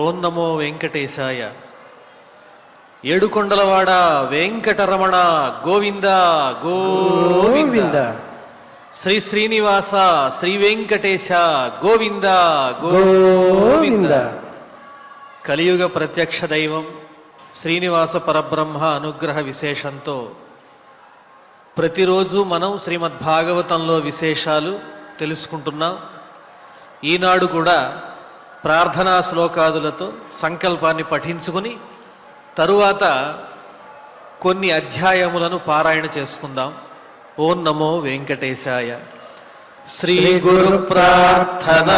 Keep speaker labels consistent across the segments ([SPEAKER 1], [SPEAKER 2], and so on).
[SPEAKER 1] ఓం నమో వెంకటేశాయ. ఏడుకొండలవాడ వెంకటరమణ గోవింద గోవింద. శ్రీ శ్రీనివాస శ్రీ వెంకటేశ గోవింద గోవింద. కలియుగ ప్రత్యక్ష దైవం శ్రీనివాస పరబ్రహ్మ అనుగ్రహ విశేషంతో ప్రతిరోజు మనం శ్రీమద్భాగవతంలో విశేషాలు తెలుసుకుంటున్నాం. ఈనాడు కూడా ప్రార్థనా శ్లోకాదులతో సంకల్పాన్ని పఠించుకుని తరువాత కొన్ని అధ్యాయములను పారాయణ చేసుకుందాం. ఓం నమో వెంకటేశాయ. శ్రీ గురు ప్రార్థన.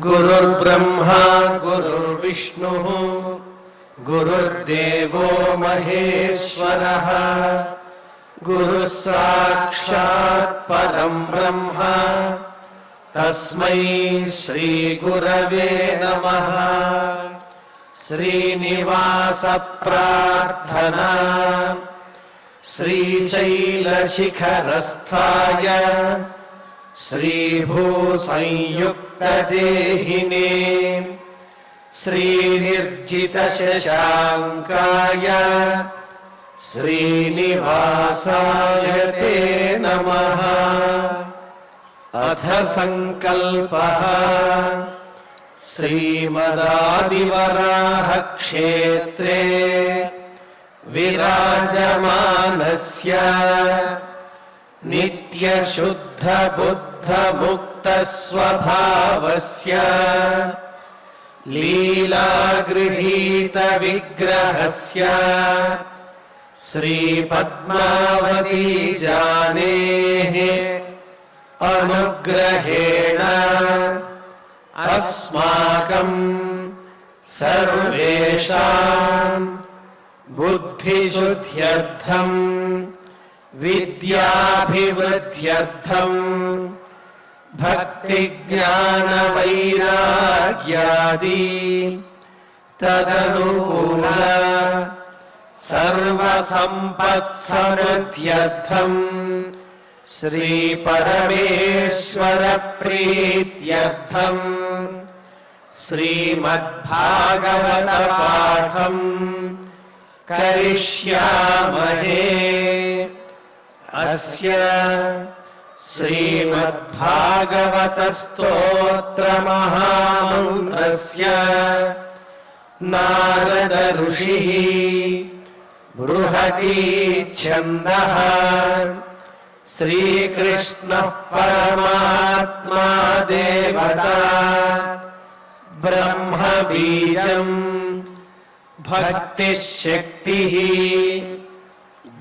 [SPEAKER 1] గురుర్బ్రహ్మ గురుర్విష్ణు గురుర్దేవో మహేశ్వరః. గురుః సాక్షాత్ పరం బ్రహ్మ తస్మై శ్రీ గురవే నమః. శ్రీనివాస ప్రార్థనా. శ్రీశైలశిఖరస్థాయ శ్రీభూసంయుక్తదేహినే శ్రీనిర్జితశశాంకాయ శ్రీనివాసాయ తే నమః. అథ సంకల్పః. శ్రీమదాదివరాహ క్షేత్రే విరాజమానస్య నిత్యశుద్ధ బుద్ధ ముక్త స్వభావస్య లీలాగృహీత విగ్రహస్య శ్రీ పద్మావతీ జానేః అనుగ్రహేణ అస్మాకం సర్వేషాం బుద్ధిశుద్ధ్యర్థం విద్యాభివృద్ధ్యర్థం భక్తిజ్ఞాన వైరాగ్యాది తదనుకూల సర్వసంపత్సమృద్ధ్యర్థం శ్రీ పరమేశ్వర ప్రీత్యర్థం శ్రీమద్భాగవత పాఠం కరిష్యామహే. అస్య శ్రీమద్భాగవత స్తోత్ర మహామంత్రస్య నారద ఋషిః బృహతి ఛందః. శ్రీకృష్ణః పరమాత్మా దేవతా బ్రహ్మ బీజం భక్తిశక్తిః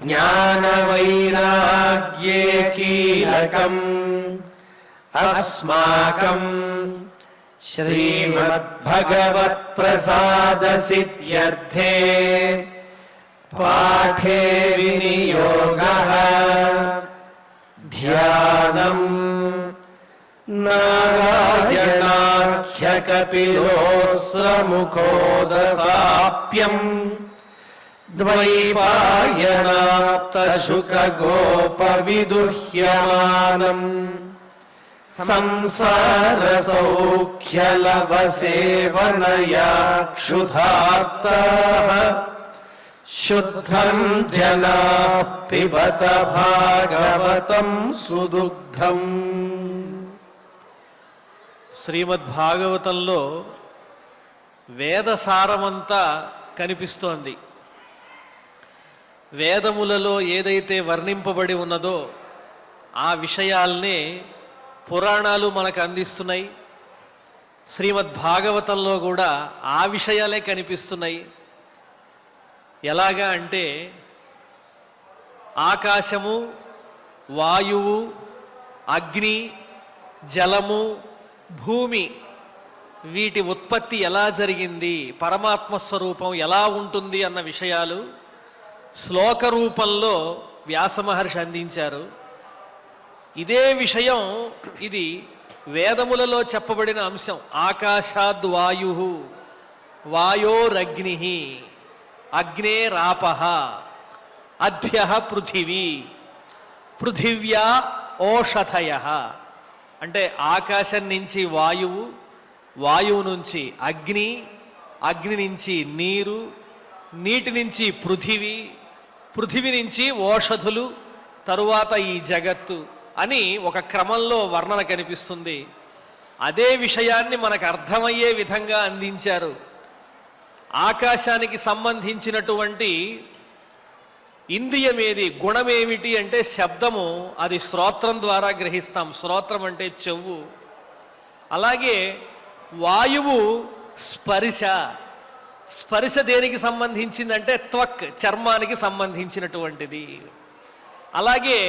[SPEAKER 1] జ్ఞానవైరాగ్యే కీలకం. అస్మాకం శ్రీమద్భగవత్ప్రసాదసిద్ధ్యర్థే పాఠే వినియోగః. ధ్యానం నారాయణాఖ్యకపిలోస్రముఖోదసాప్యం ద్వైపాయనాత్తశుకగోపవిదుహ్యమానం సంసారసౌఖ్యలవసేవనయా క్షుధార్తాః శుద్ధం జనాః పిబత భాగవతం సుదుగ్ధం. శ్రీమద్భాగవతంలో వేదసారమంతా కనిపిస్తోంది. వేదములలో ఏదైతే వర్ణింపబడి ఉన్నదో ఆ విషయాల్నే పురాణాలు మనకు అందిస్తున్నాయి. శ్రీమద్భాగవతంలో కూడా ఆ విషయాలే కనిపిస్తున్నాయి. ఎలాగా అంటే ఆకాశము, వాయువు, అగ్ని, జలము, భూమి వీటి ఉత్పత్తి ఎలా జరిగింది, పరమాత్మ స్వరూపం ఎలా ఉంటుంది అన్న విషయాలు శ్లోక రూపంలో వ్యాసమహర్షి అందించారు. ఇదే విషయం ఇది వేదములలో చెప్పబడిన అంశం. ఆకాశాద్వాయు వాయోరగ్ని అగ్నేరాపః అద్భ్యః పృథివీ పృథివ్యా ఓషధయః. అంటే ఆకాశం నుంచి వాయువు, వాయువు నుంచి అగ్ని, అగ్ని నుంచి నీరు, నీటి నుంచి పృథివీ, పృథివీ నుంచి ఓషధులు, తరువాత ఈ జగత్తు అని ఒక క్రమంలో వర్ణన కనిపిస్తుంది. అదే విషయాన్ని మనకు అర్థమయ్యే విధంగా అందించారు. ఆకాశానికి సంబంధించినటువంటి ఇంద్రియమేది, గుణమేమిటి అంటే శబ్దము, అది శ్రోత్రం ద్వారా గ్రహిస్తాం. శ్రోత్రం అంటే చెవు. అలాగే వాయువు స్పర్శ. స్పర్శ దేనికి సంబంధించిందంటే త్వక్, చర్మానికి సంబంధించినటువంటిది. అలాగే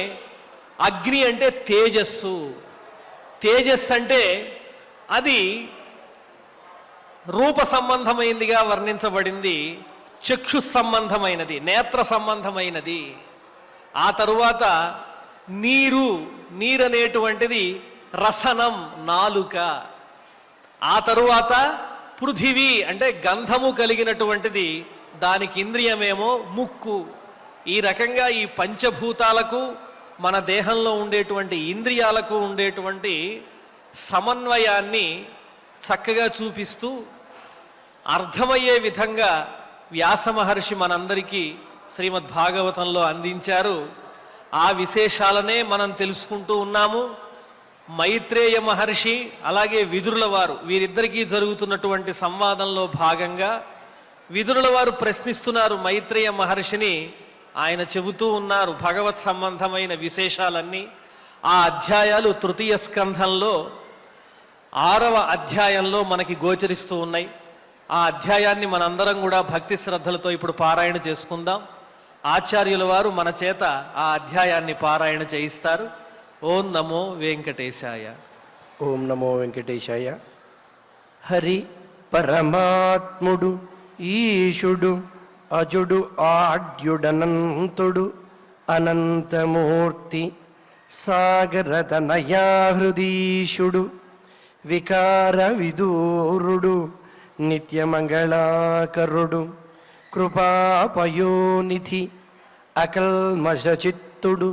[SPEAKER 1] అగ్ని అంటే తేజస్సు. తేజస్సు అంటే అది రూప సంబంధమైనదిగా వర్ణించబడింది, చక్షు సంబంధమైనది, నేత్ర సంబంధమైనది. ఆ తరువాత నీరు, నీరనేటువంటిది రసనం, నాలుక. ఆ తరువాత పృథివీ అంటే గంధము కలిగినటువంటిది, దానికి ఇంద్రియమేమో ముక్కు. ఈ రకంగా ఈ పంచభూతాలకు మన దేహంలో ఉండేటువంటి ఇంద్రియాలకు ఉండేటువంటి సమన్వయాన్ని చక్కగా చూపిస్తూ అర్థమయ్యే విధంగా వ్యాస మహర్షి మనందరికీ శ్రీమద్భాగవతంలో అందించారు. ఆ విశేషాలనే మనం తెలుసుకుంటూ ఉన్నాము. మైత్రేయ మహర్షి అలాగే విదురుల వారు, వీరిద్దరికీ జరుగుతున్నటువంటి సంవాదంలో భాగంగా విదురుల వారు ప్రశ్నిస్తున్నారు మైత్రేయ మహర్షిని. ఆయన చెబుతూ ఉన్నారు భగవత్ సంబంధమైన విశేషాలన్నీ. ఆ అధ్యాయాలు తృతీయ స్కంధంలో 6వ అధ్యాయంలో మనకి గోచరిస్తూ ఉన్నాయి. ఆ అధ్యాయాన్ని మనందరం కూడా భక్తి శ్రద్ధలతో ఇప్పుడు పారాయణ చేసుకుందాం. ఆచార్యుల వారు మన చేత ఆ అధ్యాయాన్ని పారాయణ చేయిస్తారు. ఓం నమో వెంకటేశాయ.
[SPEAKER 2] ఓం నమో వెంకటేశాయ. హరి పరమాత్ముడు ఈశుడు అజుడు ఆడ్యుడనంతుడు అనంతమూర్తి సాగరతనయా హృదీశుడు వికార విదూరుడు నిత్యమంగళాకరుడు కృపాపయోనిధి అకల్మషచిత్తుడు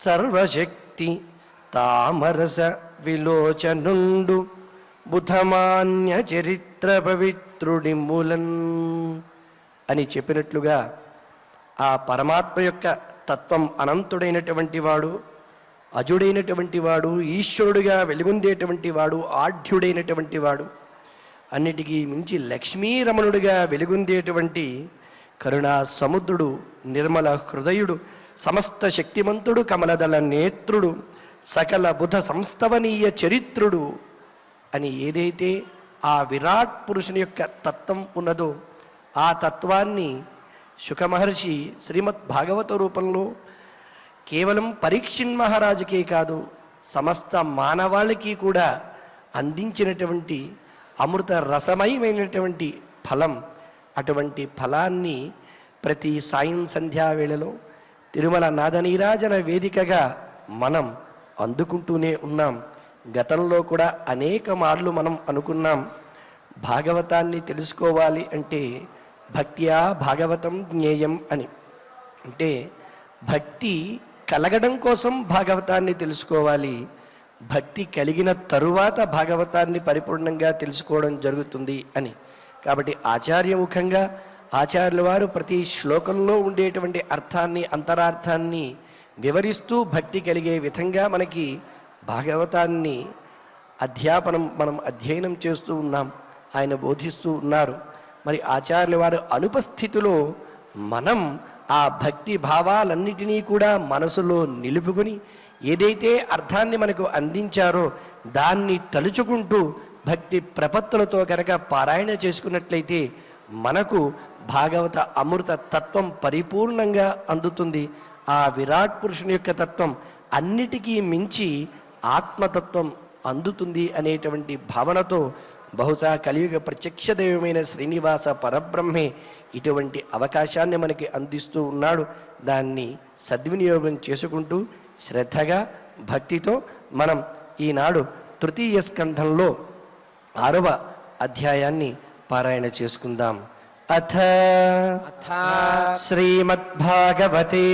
[SPEAKER 2] సర్వశక్తి తామరస విలోచనుండు బుధమాన్య చరిత్ర పవిత్రుడిములన్ అని చెప్పినట్లుగా ఆ పరమాత్మ యొక్క తత్వం అనంతుడైనటువంటి వాడు, అజుడైనటువంటి వాడు, ఈశ్వరుడుగా వెలుగొందేటువంటి వాడు, ఆఢ్యుడైనటువంటి వాడు, అన్నిటికీ మించి లక్ష్మీరమణుడిగా వెలుగొందేటువంటి కరుణా సముద్రుడు, నిర్మల హృదయుడు, సమస్త శక్తిమంతుడు, కమలదళ నేత్రుడు, సకల బుధ సంస్థవనీయ చరిత్రుడు అని ఏదైతే ఆ విరాట్ పురుషుని యొక్క తత్వం ఉన్నదో ఆ తత్వాన్ని శుకమహర్షి శ్రీమద్ భాగవత రూపంలో కేవలం పరీక్షిన్ మహారాజుకే కాదు సమస్త మానవాళికి కూడా అందించినటువంటి అమృత రసమయమైనటువంటి ఫలం. అటువంటి ఫలాన్ని ప్రతి సాయం సంధ్యావేళలో తిరుమల నాదనీరాజన వేదికగా మనం అందుకుంటూనే ఉన్నాం. గతంలో కూడా అనేక మార్లు మనం అనుకున్నాం, భాగవతాన్ని తెలుసుకోవాలి అంటే భక్త్యా భాగవతం జ్ఞేయం అని. అంటే భక్తి కలగడం కోసం భాగవతాన్ని తెలుసుకోవాలి, భక్తి కలిగిన తరువాత భాగవతాన్ని పరిపూర్ణంగా తెలుసుకోవడం జరుగుతుంది అని. కాబట్టి ఆచార్యముఖంగా ఆచార్యుల వారు ప్రతి శ్లోకంలో ఉండేటువంటి అర్థాన్ని, అంతరార్థాన్ని వివరిస్తూ భక్తి కలిగే విధంగా మనకి భాగవతాన్ని మనం అధ్యయనం చేస్తూ ఉన్నాం, ఆయన బోధిస్తూ ఉన్నారు. మరి ఆచార్యుల వారి అనుపస్థితిలో మనం ఆ భక్తి భావాలన్నిటినీ కూడా మనసులో నిలుపుకొని ఏదైతే అర్థాన్ని మనకు అందించారో దాన్ని తలుచుకుంటూ భక్తి ప్రపత్తులతో కనుక పారాయణ చేసుకున్నట్లయితే మనకు భాగవత అమృత తత్వం పరిపూర్ణంగా అందుతుంది. ఆ విరాట్ పురుషుని యొక్క తత్వం అన్నిటికీ మించి ఆత్మతత్వం అందుతుంది అనేటువంటి భావనతో బహుశా కలియుగ ప్రత్యక్ష దైవమైన శ్రీనివాస పరబ్రహ్మే ఇటువంటి అవకాశాన్ని మనకి అందిస్తూ ఉన్నాడు. దాన్ని సద్వినియోగం చేసుకుంటూ శ్రద్ధగా భక్తితో మనం ఈనాడు తృతీయ స్కంధంలో 6వ అధ్యాయాన్ని పారాయణ చేసుకుందాం. అథ శ్రీమద్భాగవతే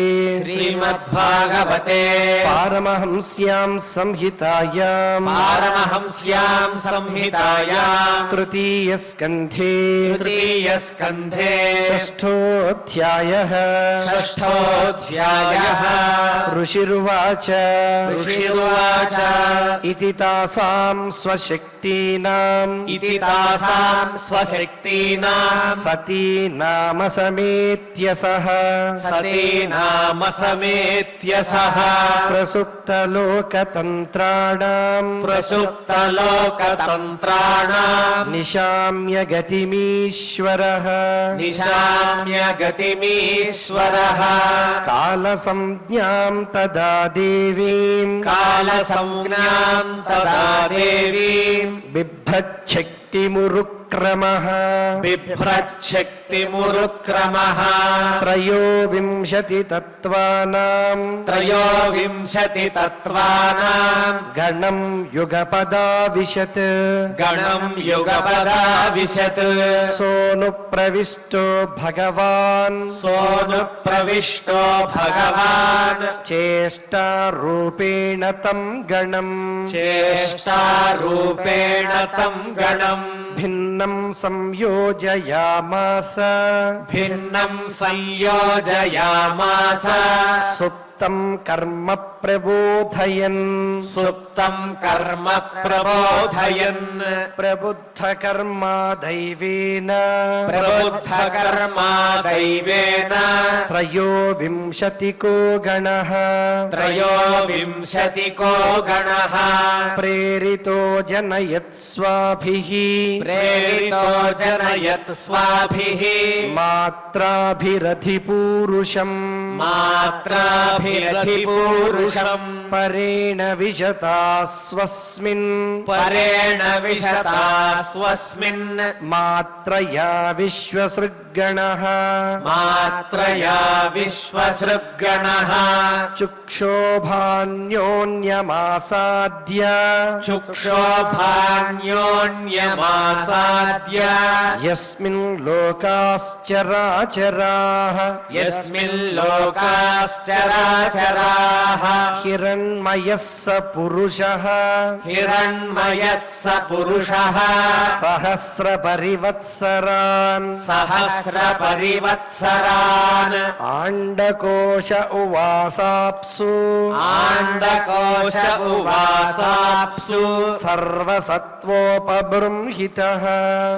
[SPEAKER 3] శ్రీమద్భాగవతే
[SPEAKER 2] పారమహంస్యాం సంహితాయాం
[SPEAKER 3] పారమహంస్యాం సంహితాయాం
[SPEAKER 2] తృతీయ స్కంధే
[SPEAKER 3] తృతీయస్కంధే
[SPEAKER 2] షష్ఠోऽధ్యాయః
[SPEAKER 3] షష్ఠోऽధ్యాయః
[SPEAKER 2] ఋషిరువాచ
[SPEAKER 3] ఋషిరువాచ
[SPEAKER 2] ఇతి తాసాం స్వశక్తీనాం
[SPEAKER 3] ఇతి తాసాం స్వశక్తీనాం
[SPEAKER 2] సతీ నామ సమేత్య సహ
[SPEAKER 3] సతీ నామ సమేత్య సహ
[SPEAKER 2] ప్రసుప్తలోకతంత్రాణాం
[SPEAKER 3] ప్రసుప్తలోకతంత్రాణాం
[SPEAKER 2] నిశామ్య గతిమీశ్వరః
[SPEAKER 3] నిశామ్య గతిమీశ్వరః
[SPEAKER 2] కాలసంజ్ఞాం తదా దేవీం
[SPEAKER 3] కాలసంజ్ఞాం తదా దేవీం
[SPEAKER 2] బిభ్రచ్చక్తిమురుక్రమః
[SPEAKER 3] బిభ్రచ్చక్తిమురుక్రమః
[SPEAKER 2] త్రయోవింశతి తత్వానాం
[SPEAKER 3] త్రయోవింశతి తత్వానాం
[SPEAKER 2] గణం యుగపదావిశత్
[SPEAKER 3] గణం యుగపదావిశత్
[SPEAKER 2] సోను ప్రవిష్టో భగవాన్
[SPEAKER 3] సోను ప్రవిష్టో భగవాన్
[SPEAKER 2] చేష్టారూపేణ తం గణం
[SPEAKER 3] చేష్టారూపేణ తం గణం
[SPEAKER 2] భిన్నం సంయోజయామాస
[SPEAKER 3] భిన్నం సంయోజయామాస
[SPEAKER 2] సుప్తం కర్మ ప్రబోధయన్
[SPEAKER 3] సుప్తం కర్మ ప్రబోధయన్
[SPEAKER 2] ప్రబుద్ధ కర్మా దైవేన
[SPEAKER 3] ప్రబుద్ధ కర్మా దైవేన
[SPEAKER 2] త్రయోవింశతికో గణః
[SPEAKER 3] త్రయోవింశతికో గణః
[SPEAKER 2] ప్రేరితో జనయత్స్వాభిః
[SPEAKER 3] ప్రేరితో జనయత్ స్వాభిః
[SPEAKER 2] మాత్రాభిరధిపూరుషం
[SPEAKER 3] మాత్రాభిరధిపూరుషం
[SPEAKER 2] పరేణ విశతా స్వస్మిన్
[SPEAKER 3] పరేణ విశతా స్వస్మిన్
[SPEAKER 2] మాత్రయా విశ్వసృగ్గణః
[SPEAKER 3] మాత్రయా విశ్వసృగ్గణః
[SPEAKER 2] చుక్షోభాన్యోన్యమాసాద్య
[SPEAKER 3] చుక్షోభాన్యోన్యమాసాద్య
[SPEAKER 2] యస్మిన్ లోకాశ్చరాచరాః
[SPEAKER 3] యస్మిన్ లోకాశ్చరాచరాః
[SPEAKER 2] హిరణ్మయः స పురుషः
[SPEAKER 3] హిరణ్మయः స పురుషः
[SPEAKER 2] సహస్ర పరివత్సరాన్
[SPEAKER 3] సహస్ర పరివత్సరాన్
[SPEAKER 2] ఆండకోశ ఉవాసాప్సు
[SPEAKER 3] ఆండకోశ ఉవాసాప్సు
[SPEAKER 2] సర్వసత్వోపబృంహితః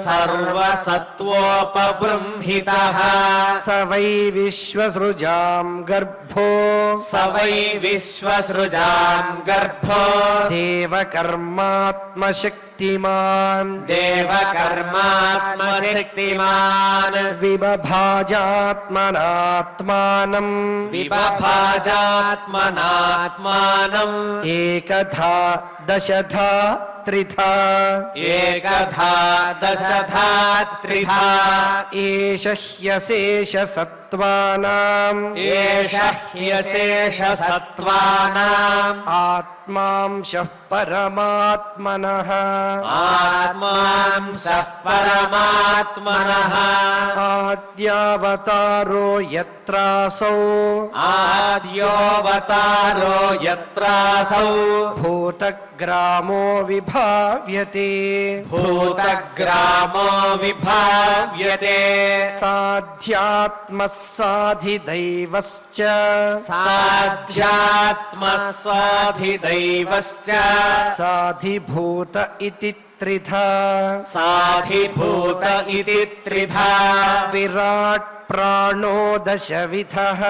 [SPEAKER 3] సర్వసత్వోపబృంహితః
[SPEAKER 2] స వై విశ్వసృజాం గర్భో
[SPEAKER 3] స వై విశ్వసృజాం గర్భో
[SPEAKER 2] దేవకర్మాత్మశక్తిమాన్
[SPEAKER 3] దేవకర్మాత్మశక్తిమాన్
[SPEAKER 2] విబభాజాత్మనాత్మానం
[SPEAKER 3] విబభాజాత్మనాత్మానం
[SPEAKER 2] ఏకధా దశధా త్రిధా
[SPEAKER 3] ఏకధా దశధా త్రిధా
[SPEAKER 2] ఏష హ్యశేష సత్వానాం
[SPEAKER 3] ఏష హ్యశేష సత్వానాం
[SPEAKER 2] ఆత్మాంశః పరమాత్మనః
[SPEAKER 3] ఆత్మాంశః పరమాత్మనః
[SPEAKER 2] ఆద్యావతారో యత్రాసౌ
[SPEAKER 3] ఆద్యోవతారో యత్రాసౌ
[SPEAKER 2] భూతగ్రామో విభావ్యతే
[SPEAKER 3] భూతగ్రామో విభావ్యతే
[SPEAKER 2] సాధ్యాత్మః సాధిదైవశ్చ
[SPEAKER 3] సాధ్యాత్మసాధిదైవశ్చ
[SPEAKER 2] సాధిభూత ఇతి త్రిధా
[SPEAKER 3] సాధిభూత ఇతి త్రిధా
[SPEAKER 2] విరాట్ ప్రాణో దశవిధః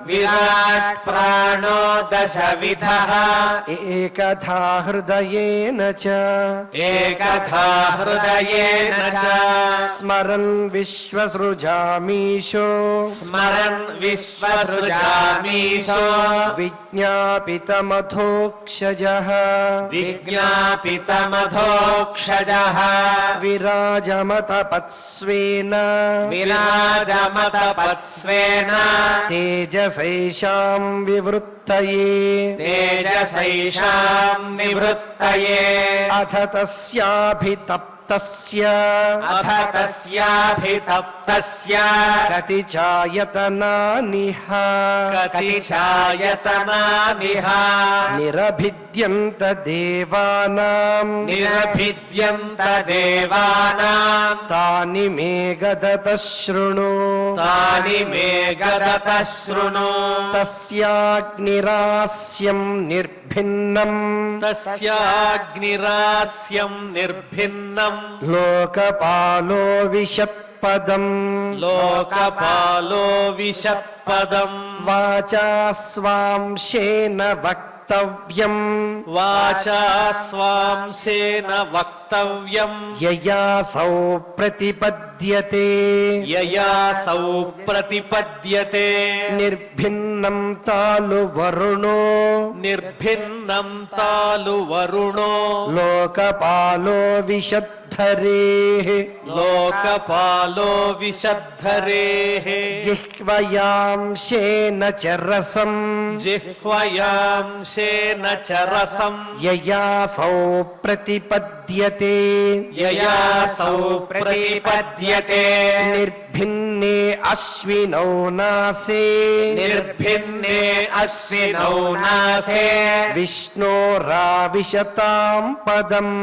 [SPEAKER 3] విరాట్ ప్రాణో దశవిధః
[SPEAKER 2] ఏకధా హృదయేన చ
[SPEAKER 3] ఏకథా హృదయేన చ
[SPEAKER 2] స్మరన్ విశ్వసృజామీశో
[SPEAKER 3] స్మరన్ విశ్వసృజామీశో
[SPEAKER 2] విజ్ఞాపితమధోక్షజః
[SPEAKER 3] విజ్ఞాపితమధోక్షజః
[SPEAKER 2] విరాజమతపత్స్వేన
[SPEAKER 3] విరాజమతపత్స్వేన
[SPEAKER 2] తేజసైషాం వివృత్తయే
[SPEAKER 3] తేజసైషాం నివృత్తయే
[SPEAKER 2] అథ తస్యాభితప్త तस्य
[SPEAKER 3] अथ तस्याभितप्तस्य
[SPEAKER 2] कति चायतनानिह
[SPEAKER 3] कतिशायतनानिह
[SPEAKER 2] निरभिद्यन्त देवानां
[SPEAKER 3] निरभिद्यन्त देवानां
[SPEAKER 2] तानि मे गदतः शृणु
[SPEAKER 3] तानि मे गदतः शृणु
[SPEAKER 2] तस्याग्निरास्यं निर्भिन्नम्
[SPEAKER 1] తస్యాగ్నిరాస్యం నిర్భిన్నం
[SPEAKER 2] लोकपालो विशत्पदम्
[SPEAKER 1] లోకపాలో విషత్పదం
[SPEAKER 2] वाचा स्वांशेन वक्तव्यम्
[SPEAKER 1] వాచా స్వాంసేన వక్తవ్యం
[SPEAKER 2] ययासौ प्रतिपद्यते
[SPEAKER 1] యయాసౌ ప్రతిపద్యతే
[SPEAKER 2] निर्भिन्नं तालु वरुणो
[SPEAKER 1] నిర్భిన్నం తాలు వరుణో
[SPEAKER 2] लोकपालो विशद्धरेः
[SPEAKER 1] లోకపాలో విషద్ధరేః
[SPEAKER 2] जिह्वयांशेन च रसम्
[SPEAKER 1] జిహ్వయాంశేన చ రసం
[SPEAKER 2] ययासौ प्रतिपद्यते
[SPEAKER 3] ययासौ प्रतिपद्यते
[SPEAKER 2] निर्भिन्ने अश्विनौ नासे
[SPEAKER 3] निर्भिन्ने अश्विनौ नासे
[SPEAKER 2] विष्णोराविशतां पदम्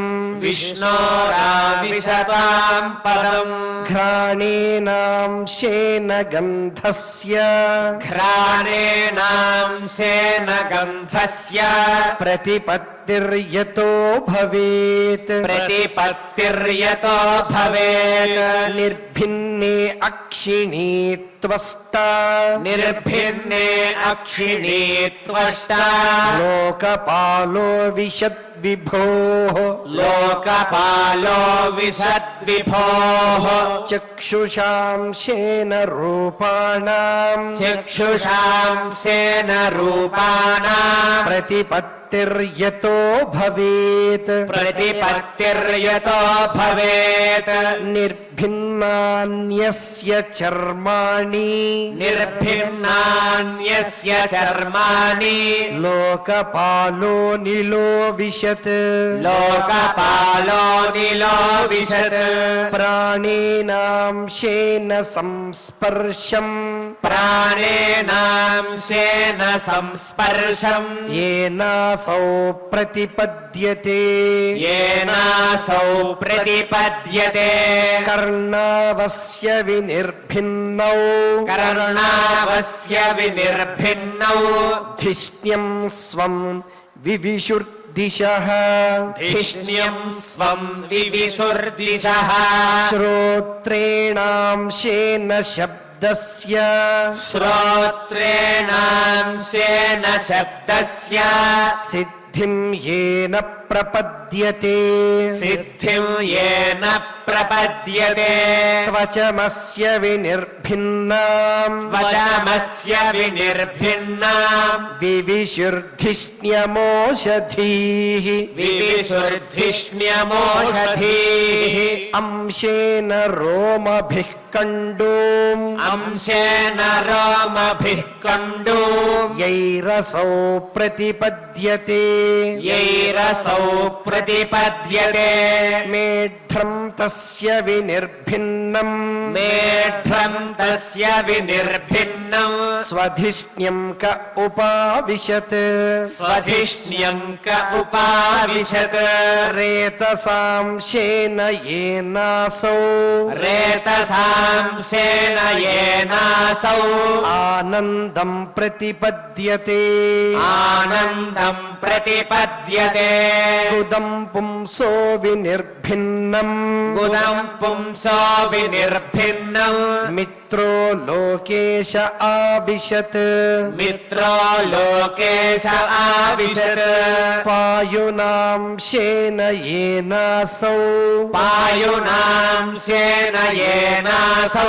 [SPEAKER 3] विष्णोराविशतां पदम्
[SPEAKER 2] घ्राणेनांशेन गन्धस्य
[SPEAKER 3] घ्राणेनांशेन गन्धस्य
[SPEAKER 2] प्रतिपत्तिर्यतो भवेत्
[SPEAKER 3] प्रतिपत्तिर्यतो भवेत्
[SPEAKER 2] निर्भिन्ने अक्षिणी त्वष्टा
[SPEAKER 3] निर्भिन्ने अक्षिणी त्वष्टा
[SPEAKER 2] लोकपालो विशद्विभोः
[SPEAKER 3] लोकपालो विशद्विभोः
[SPEAKER 2] चक्षुषांशेन रूपाणाम्
[SPEAKER 3] चक्षुषांसेन रूपाणाम्
[SPEAKER 2] प्रतिपत्तिर्यतो भवेत्
[SPEAKER 3] प्रतिपत्तिर्यतो भवेत्
[SPEAKER 2] निर्भिन्नान्यस्य चर्माणि
[SPEAKER 3] निर्भिन्नान्यस्य चर्माणि
[SPEAKER 2] लोकपालो निलोविशत्
[SPEAKER 3] लोकपालो निलोविशत्
[SPEAKER 2] प्राणेनांशेन संस्पर्शम्
[SPEAKER 3] प्राणेनांशेन संस्पर्शम्
[SPEAKER 2] येनासौ प्रतिपद्यते
[SPEAKER 3] येनासौ प्रतिपद्यते
[SPEAKER 2] कर्णावस्य विनिर्भिन्नौ
[SPEAKER 3] कर्णावस्य विनिर्भिन्नौ
[SPEAKER 2] धिष्ण्यं स्वं विविशुर्दिशः
[SPEAKER 3] धिष्ण्यं स्वं विविशुर्दिशः
[SPEAKER 2] श्रोत्रेणांशेन शब्दस्य
[SPEAKER 3] श्रोत्रेणांशेन शब्दस्य
[SPEAKER 2] सिद्धिं येन प्रपद्यते
[SPEAKER 3] सिद्धिं येन प्रपद्यते
[SPEAKER 2] त्वचमस्य विनिर्भिन्नाम्
[SPEAKER 3] वचमस्य विनिर्भिन्नाम्
[SPEAKER 2] विविशुर्धिष्ण्यमोषधीः
[SPEAKER 3] विविशुर्धिष्ण्यमोषधीः
[SPEAKER 2] अंशेन रोमभिः कण्डूम्
[SPEAKER 3] अंशेन रोमभिः कण्डूम्
[SPEAKER 2] यैरसौ प्रतिपद्यते
[SPEAKER 3] यैरसौ प्रतिपद्यते
[SPEAKER 2] मेढ्रं तस्य विनिर्भिन्नम्
[SPEAKER 3] मेढ्रं तस्य विनिर्भिन्नम्
[SPEAKER 2] स्वधिष्ण्यं क उपाविशत्
[SPEAKER 3] स्वधिष्ण्यं क उपाविशत्
[SPEAKER 2] रेतसांशेन येनासौ
[SPEAKER 3] रेतसांसेन येनासौ
[SPEAKER 2] आनन्दं प्रतिपद्यते
[SPEAKER 3] आनन्दं प्रतिपद्यते
[SPEAKER 2] गुदं पुंसो विनिर्भिन्नम्
[SPEAKER 3] गुदं पुंसो विनिर्भिन्नम्
[SPEAKER 2] मित्रो लोकेश आविशत्
[SPEAKER 3] मित्रो लोकेश आविशत्
[SPEAKER 2] पायुनांशेन येनासौ
[SPEAKER 3] पायुनांशेन येनासौ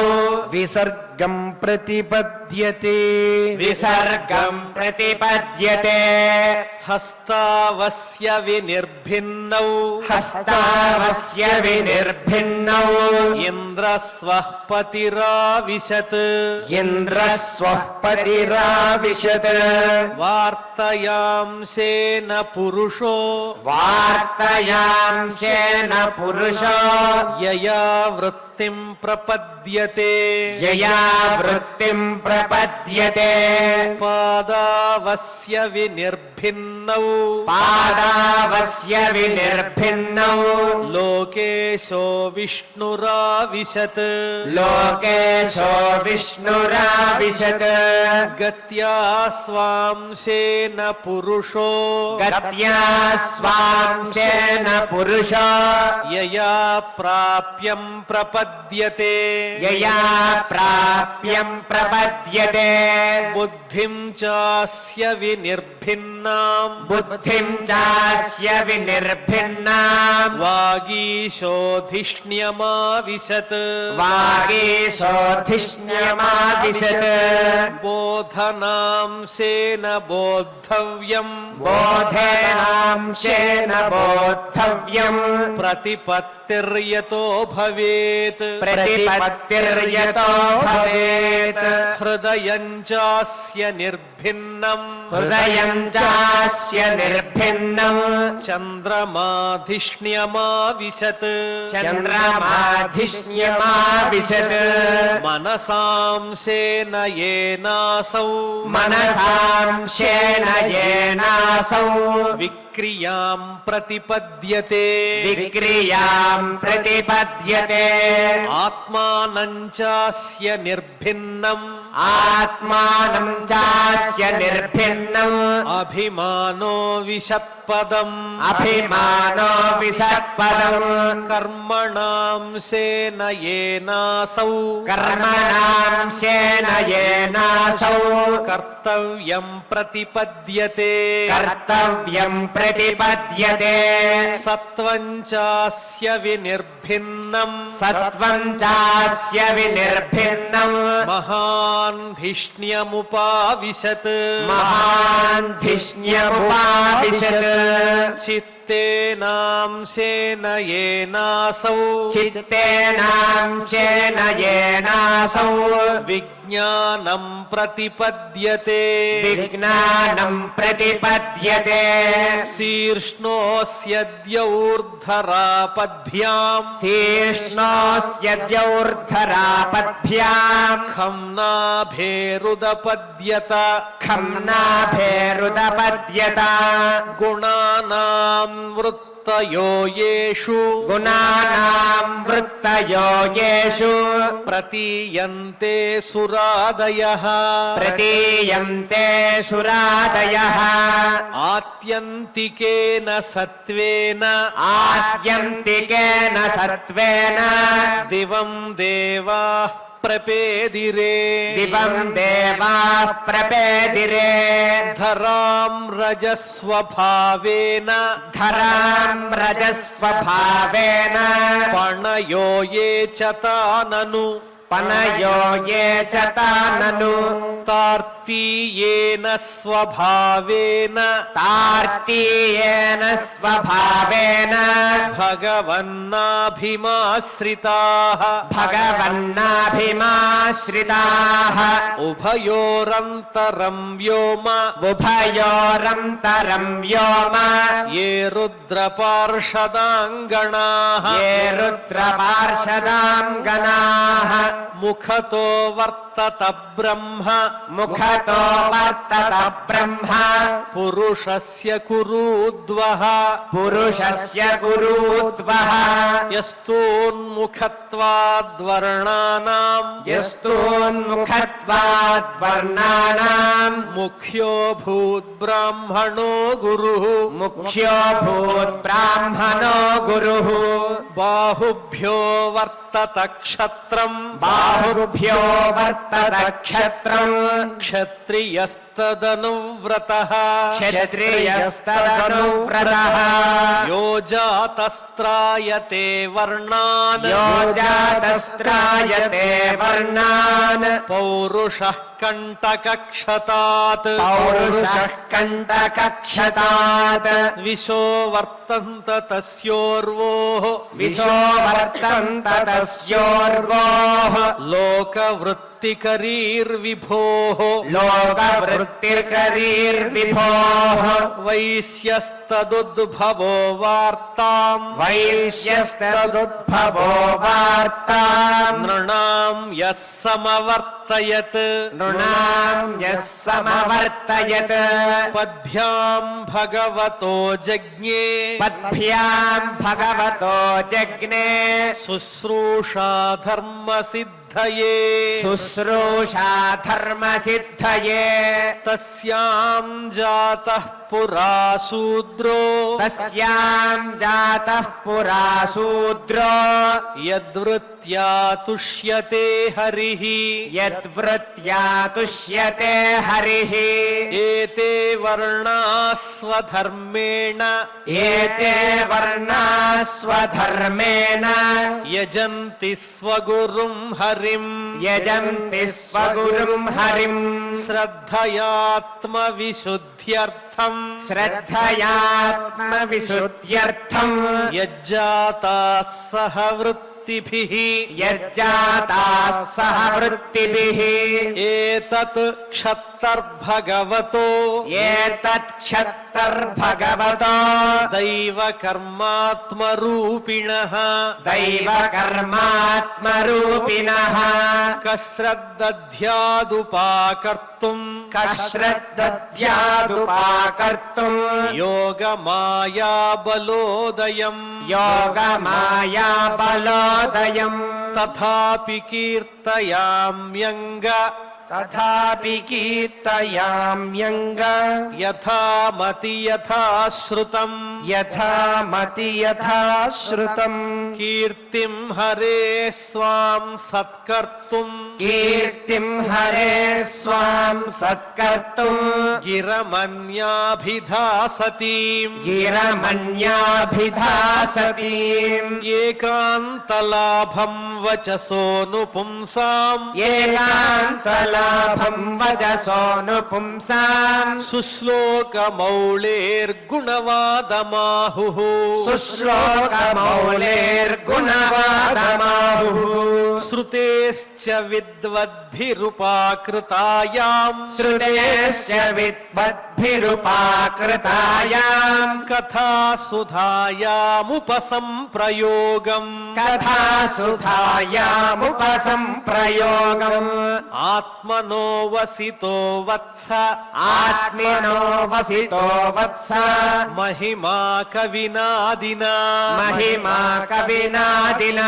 [SPEAKER 2] विसर्गं प्रतिपद्यते
[SPEAKER 1] विसर्गं प्रतिपद्यते हस्तावस्य विनिर्भिन्नौ
[SPEAKER 3] हस्तावस्य विनिर्भिन्नौ
[SPEAKER 1] इन्द्रस्वः पतिराविशत् పతిరావిశత్
[SPEAKER 2] ఇంద్రస్వః పతిరావిశత్
[SPEAKER 1] వార్తయాంశేన పురుషో
[SPEAKER 3] వార్తయాంశేన పురుషో
[SPEAKER 1] యయా వృత్తిం ప్రపద్యతే
[SPEAKER 3] యయా వృత్తిం ప్రపద్యతే
[SPEAKER 1] పాదావస్య వినిర్భిన్నౌ
[SPEAKER 3] పాదావస్య వినిర్భిన్నౌ
[SPEAKER 1] లోకేశో విష్ణురావిశత్
[SPEAKER 3] లోకేశో విష్ణురావిశత్
[SPEAKER 1] గత్యా స్వాంశేన పురుషో
[SPEAKER 3] గత్యా స్వాంశేన పురుషో
[SPEAKER 1] యయా ప్రాప్యం ప్రపద్యతే
[SPEAKER 3] యయా ప్రాప్యం ప్రపద్యతే
[SPEAKER 1] బుద్ధిం చాస్య వినిర్భిన్నాం
[SPEAKER 3] బుద్ధిం చాస్య వినిర్భిన్నాం
[SPEAKER 1] వాగీశోధిష్ణ్యమావిశత్
[SPEAKER 3] వాగీశోధిష్ణ్యమావిశత్
[SPEAKER 1] బోధనాంశేన బోద్ధవ్యం
[SPEAKER 3] బోధేనాంశేన బోద్ధవ్యం
[SPEAKER 1] ప్రతిపత్తిర్యతో భవేత్
[SPEAKER 3] ప్రతిపత్తిర్యతో భవేత్
[SPEAKER 1] హృదయం చాస్య నిర్భిన్నం
[SPEAKER 3] హృదయం చాస్య నిర్భిన్నం
[SPEAKER 1] చంద్రమాధిష్ణ్యమావిశత్
[SPEAKER 3] చంద్రమాధిష్ణ్యమావిశత్
[SPEAKER 1] మనసాంశేన ఏనాసౌ
[SPEAKER 3] మనసాంశేన యేనాసౌ
[SPEAKER 1] విక్రియాం ప్రతిపద్యతే
[SPEAKER 3] విక్రియాం ప్రతిపద్యతే
[SPEAKER 1] ఆత్మానం చాస్య నిర్భిన్నం
[SPEAKER 3] ఆత్మానం చాస్య నిర్భిన్నం
[SPEAKER 1] అభిమానో విషత్పదం
[SPEAKER 3] అభిమానో విసత్పదం
[SPEAKER 1] కర్మణాంశేన ఏనాసౌ
[SPEAKER 3] కర్మణాంశేన యేనాసౌ
[SPEAKER 1] కర్తవ్యం ప్రతిపద్యతే
[SPEAKER 3] కర్తవ్యం ప్రతిపద్యతే
[SPEAKER 1] సత్వం చాస్య వినిర్భిన్నం
[SPEAKER 3] సత్వం చాస్య వినిర్భిన్నం
[SPEAKER 1] మహాన్ధిష్ణ్యముపావిశత్
[SPEAKER 3] మహాన్ధిష్ణ్యముపావిశత్
[SPEAKER 1] చిత్తేనాంశేన ఏనాసౌ
[SPEAKER 3] చిత్తేనాంశేన యేనాసౌ
[SPEAKER 1] విజ్ఞానం ప్రతిపద్యతే
[SPEAKER 3] విజ్ఞానం ప్రతిపద్యతే
[SPEAKER 1] శీర్ష్ణోస్యద్యౌర్ధరాపద్భ్యాం
[SPEAKER 3] శీర్ష్ణోస్యద్యౌర్ధరాపద్భ్యాం
[SPEAKER 1] ఖం నాభేరుదపద్యత
[SPEAKER 3] ఖమ్నాభేరుదపద్యత
[SPEAKER 1] గుణానాం వృత్తయో యేషు
[SPEAKER 3] గుణానాం వృత్తయో యేషు
[SPEAKER 1] ప్రతీయంతే సురాదయః
[SPEAKER 3] ప్రతీయంతే సురాదయః
[SPEAKER 1] ఆత్యంతికేన సత్వేన
[SPEAKER 3] ఆత్యంతికేన సత్వేన
[SPEAKER 1] దివం దేవాః ప్రపేదిరే
[SPEAKER 3] దివం దేవాః ప్రపేదిరే
[SPEAKER 1] ధరాం రజస్వభావేన
[SPEAKER 3] ధరాం రజస్వభావేన
[SPEAKER 1] పణయో ఏ చ తానను
[SPEAKER 3] పనయో ఏ చ తానను
[SPEAKER 1] తార్తీయేన స్వభావేన
[SPEAKER 3] తార్తీయేన స్వభావేన
[SPEAKER 1] భగవన్నాభిమాశ్రితాః
[SPEAKER 3] భగవన్నాభిమాశ్రితాః
[SPEAKER 1] ఉభయోరంతరం వ్యోమ
[SPEAKER 3] ఉభయోరంతరం వ్యోమ
[SPEAKER 1] ఏ రుద్రపార్షదాంగణాః
[SPEAKER 3] ఏ రుద్రపార్షదాంగణాః
[SPEAKER 1] ముఖతో వర్తత బ్రహ్మ
[SPEAKER 3] ముఖతో వర్తత బ్రహ్మ
[SPEAKER 1] పురుషస్య కురూద్వః
[SPEAKER 3] పురుషస్య కురూద్వః
[SPEAKER 1] యస్తోన్ముఖత్వాద్వర్ణానాం
[SPEAKER 3] యస్తోన్ముఖత్వాద్వర్ణానాం
[SPEAKER 1] ముఖ్యో భూద్బ్రాహ్మణో గురుః
[SPEAKER 3] ముఖ్యో భూద్బ్రాహ్మణో గురుః
[SPEAKER 1] బాహుభ్యో వర్తత క్షత్రం
[SPEAKER 3] బాహుభ్యో వర్తత క్షత్రం
[SPEAKER 1] క్షత్రియస్తదనువ్రతః
[SPEAKER 3] క్షత్రియస్తదనువ్రతః
[SPEAKER 1] యో జాతస్త్రాయతే వర్ణాన్
[SPEAKER 3] యో జాతస్త్రాయతే వర్ణాన్
[SPEAKER 1] పౌరుషః కంటకక్షతాత్
[SPEAKER 3] పౌరుషः కంటకక్షతాత్
[SPEAKER 1] విశో వర్తంత తస్యోర్వోః
[SPEAKER 3] విశో వర్తంత తస్యోర్వోః
[SPEAKER 1] లోకవృత్తికరీర్విభోః
[SPEAKER 3] లోకవృత్తిర్కరీర్విభోః
[SPEAKER 1] వైశ్యస్తదుద్భవో వార్తాం
[SPEAKER 3] వైశ్యస్తదుద్భవో వార్తాం
[SPEAKER 1] నృణాం యః సమవర్తయత్
[SPEAKER 3] నృణాం యః సమవర్తయత్
[SPEAKER 1] పద్భ్యాం భగవతో జజ్ఞే
[SPEAKER 3] పద్భ్యాం భగవతో జగ్నే
[SPEAKER 1] శుశ్రూషా ధర్మసిద్ధయే
[SPEAKER 3] శుశ్రూషా ధర్మసిద్ధయే
[SPEAKER 1] తస్యాం జాతః పురా శూద్రో
[SPEAKER 3] తస్యాం జాతః పురా శూద్రో
[SPEAKER 1] యద్వృత్యా తుష్యతే హరిః
[SPEAKER 3] యద్వృత్యా తుష్యతే హరిః
[SPEAKER 1] ఏతే వర్ణాస్వధర్మేణ
[SPEAKER 3] ఏతే వర్ణా స్వధర్మేణ
[SPEAKER 1] యజంతి స్వగురుం హరిం
[SPEAKER 3] యజంతి స్వగురుం హరిం
[SPEAKER 1] శ్రద్ధయాత్మవిశుద్ధ్యర్థం
[SPEAKER 3] శ్రద్ధయాత్మవిశుద్ధ్యర్థం
[SPEAKER 1] యజ్జాతాః సహ వృత్తిభిః
[SPEAKER 3] యజ్జాతాః సహ వృత్తిభిః
[SPEAKER 1] ఏతత్ క్షత్తర్భగవతో
[SPEAKER 3] ఏతత్ క్షత్తర్భగవతో
[SPEAKER 1] దైవకర్మాత్మరూపిణః
[SPEAKER 3] దైవకర్మాత్మరూపిణః
[SPEAKER 1] కశ్రద్దధ్యాదుపాకర్తుం
[SPEAKER 3] కశ్రద్దధ్యాదుపాకర్తుం
[SPEAKER 1] యోగమాయాబలోదయం
[SPEAKER 3] యోగమాయాబలోదయం
[SPEAKER 1] తథాపి కీర్తయామ్యంగ
[SPEAKER 2] తథాపి కీర్తయామ్యంగ
[SPEAKER 1] యథామతి యథాశ్రుతం
[SPEAKER 2] యథామతి యథాశ్రుతం
[SPEAKER 1] కీర్తిం హరే స్వాం సత్కర్తుం
[SPEAKER 3] కీర్తిం హరే స్వాం సత్కర్తుం
[SPEAKER 1] గిరమన్యాభిధాసతీం
[SPEAKER 3] గిరమన్యాభిధాసతీం
[SPEAKER 1] ఏకాంతలాభం వచసోను పుంసాం
[SPEAKER 3] ఏకాంతలాభం వచసోను పుంసాం
[SPEAKER 1] శుశ్లోకమౌళేర్గుణవాదమాహుః
[SPEAKER 3] శుశ్లోకమౌళేర్గుణవాదమాహుః
[SPEAKER 1] శ్రుతేశ్చ విద్వద్భిరుపాకృతాయాం
[SPEAKER 3] శృతేశ్చ విద్వద్భిరుపాకృతాయాం
[SPEAKER 1] కథాసుధాయాముపసంప్రయోగం
[SPEAKER 3] కథాసుధాయాముపసంప్రయోగం
[SPEAKER 1] ఆత్మనో వసితో వత్స
[SPEAKER 3] ఆత్మనో వసితో వత్స
[SPEAKER 1] మహిమా కవినాదినా
[SPEAKER 3] మహిమా కవినాదినా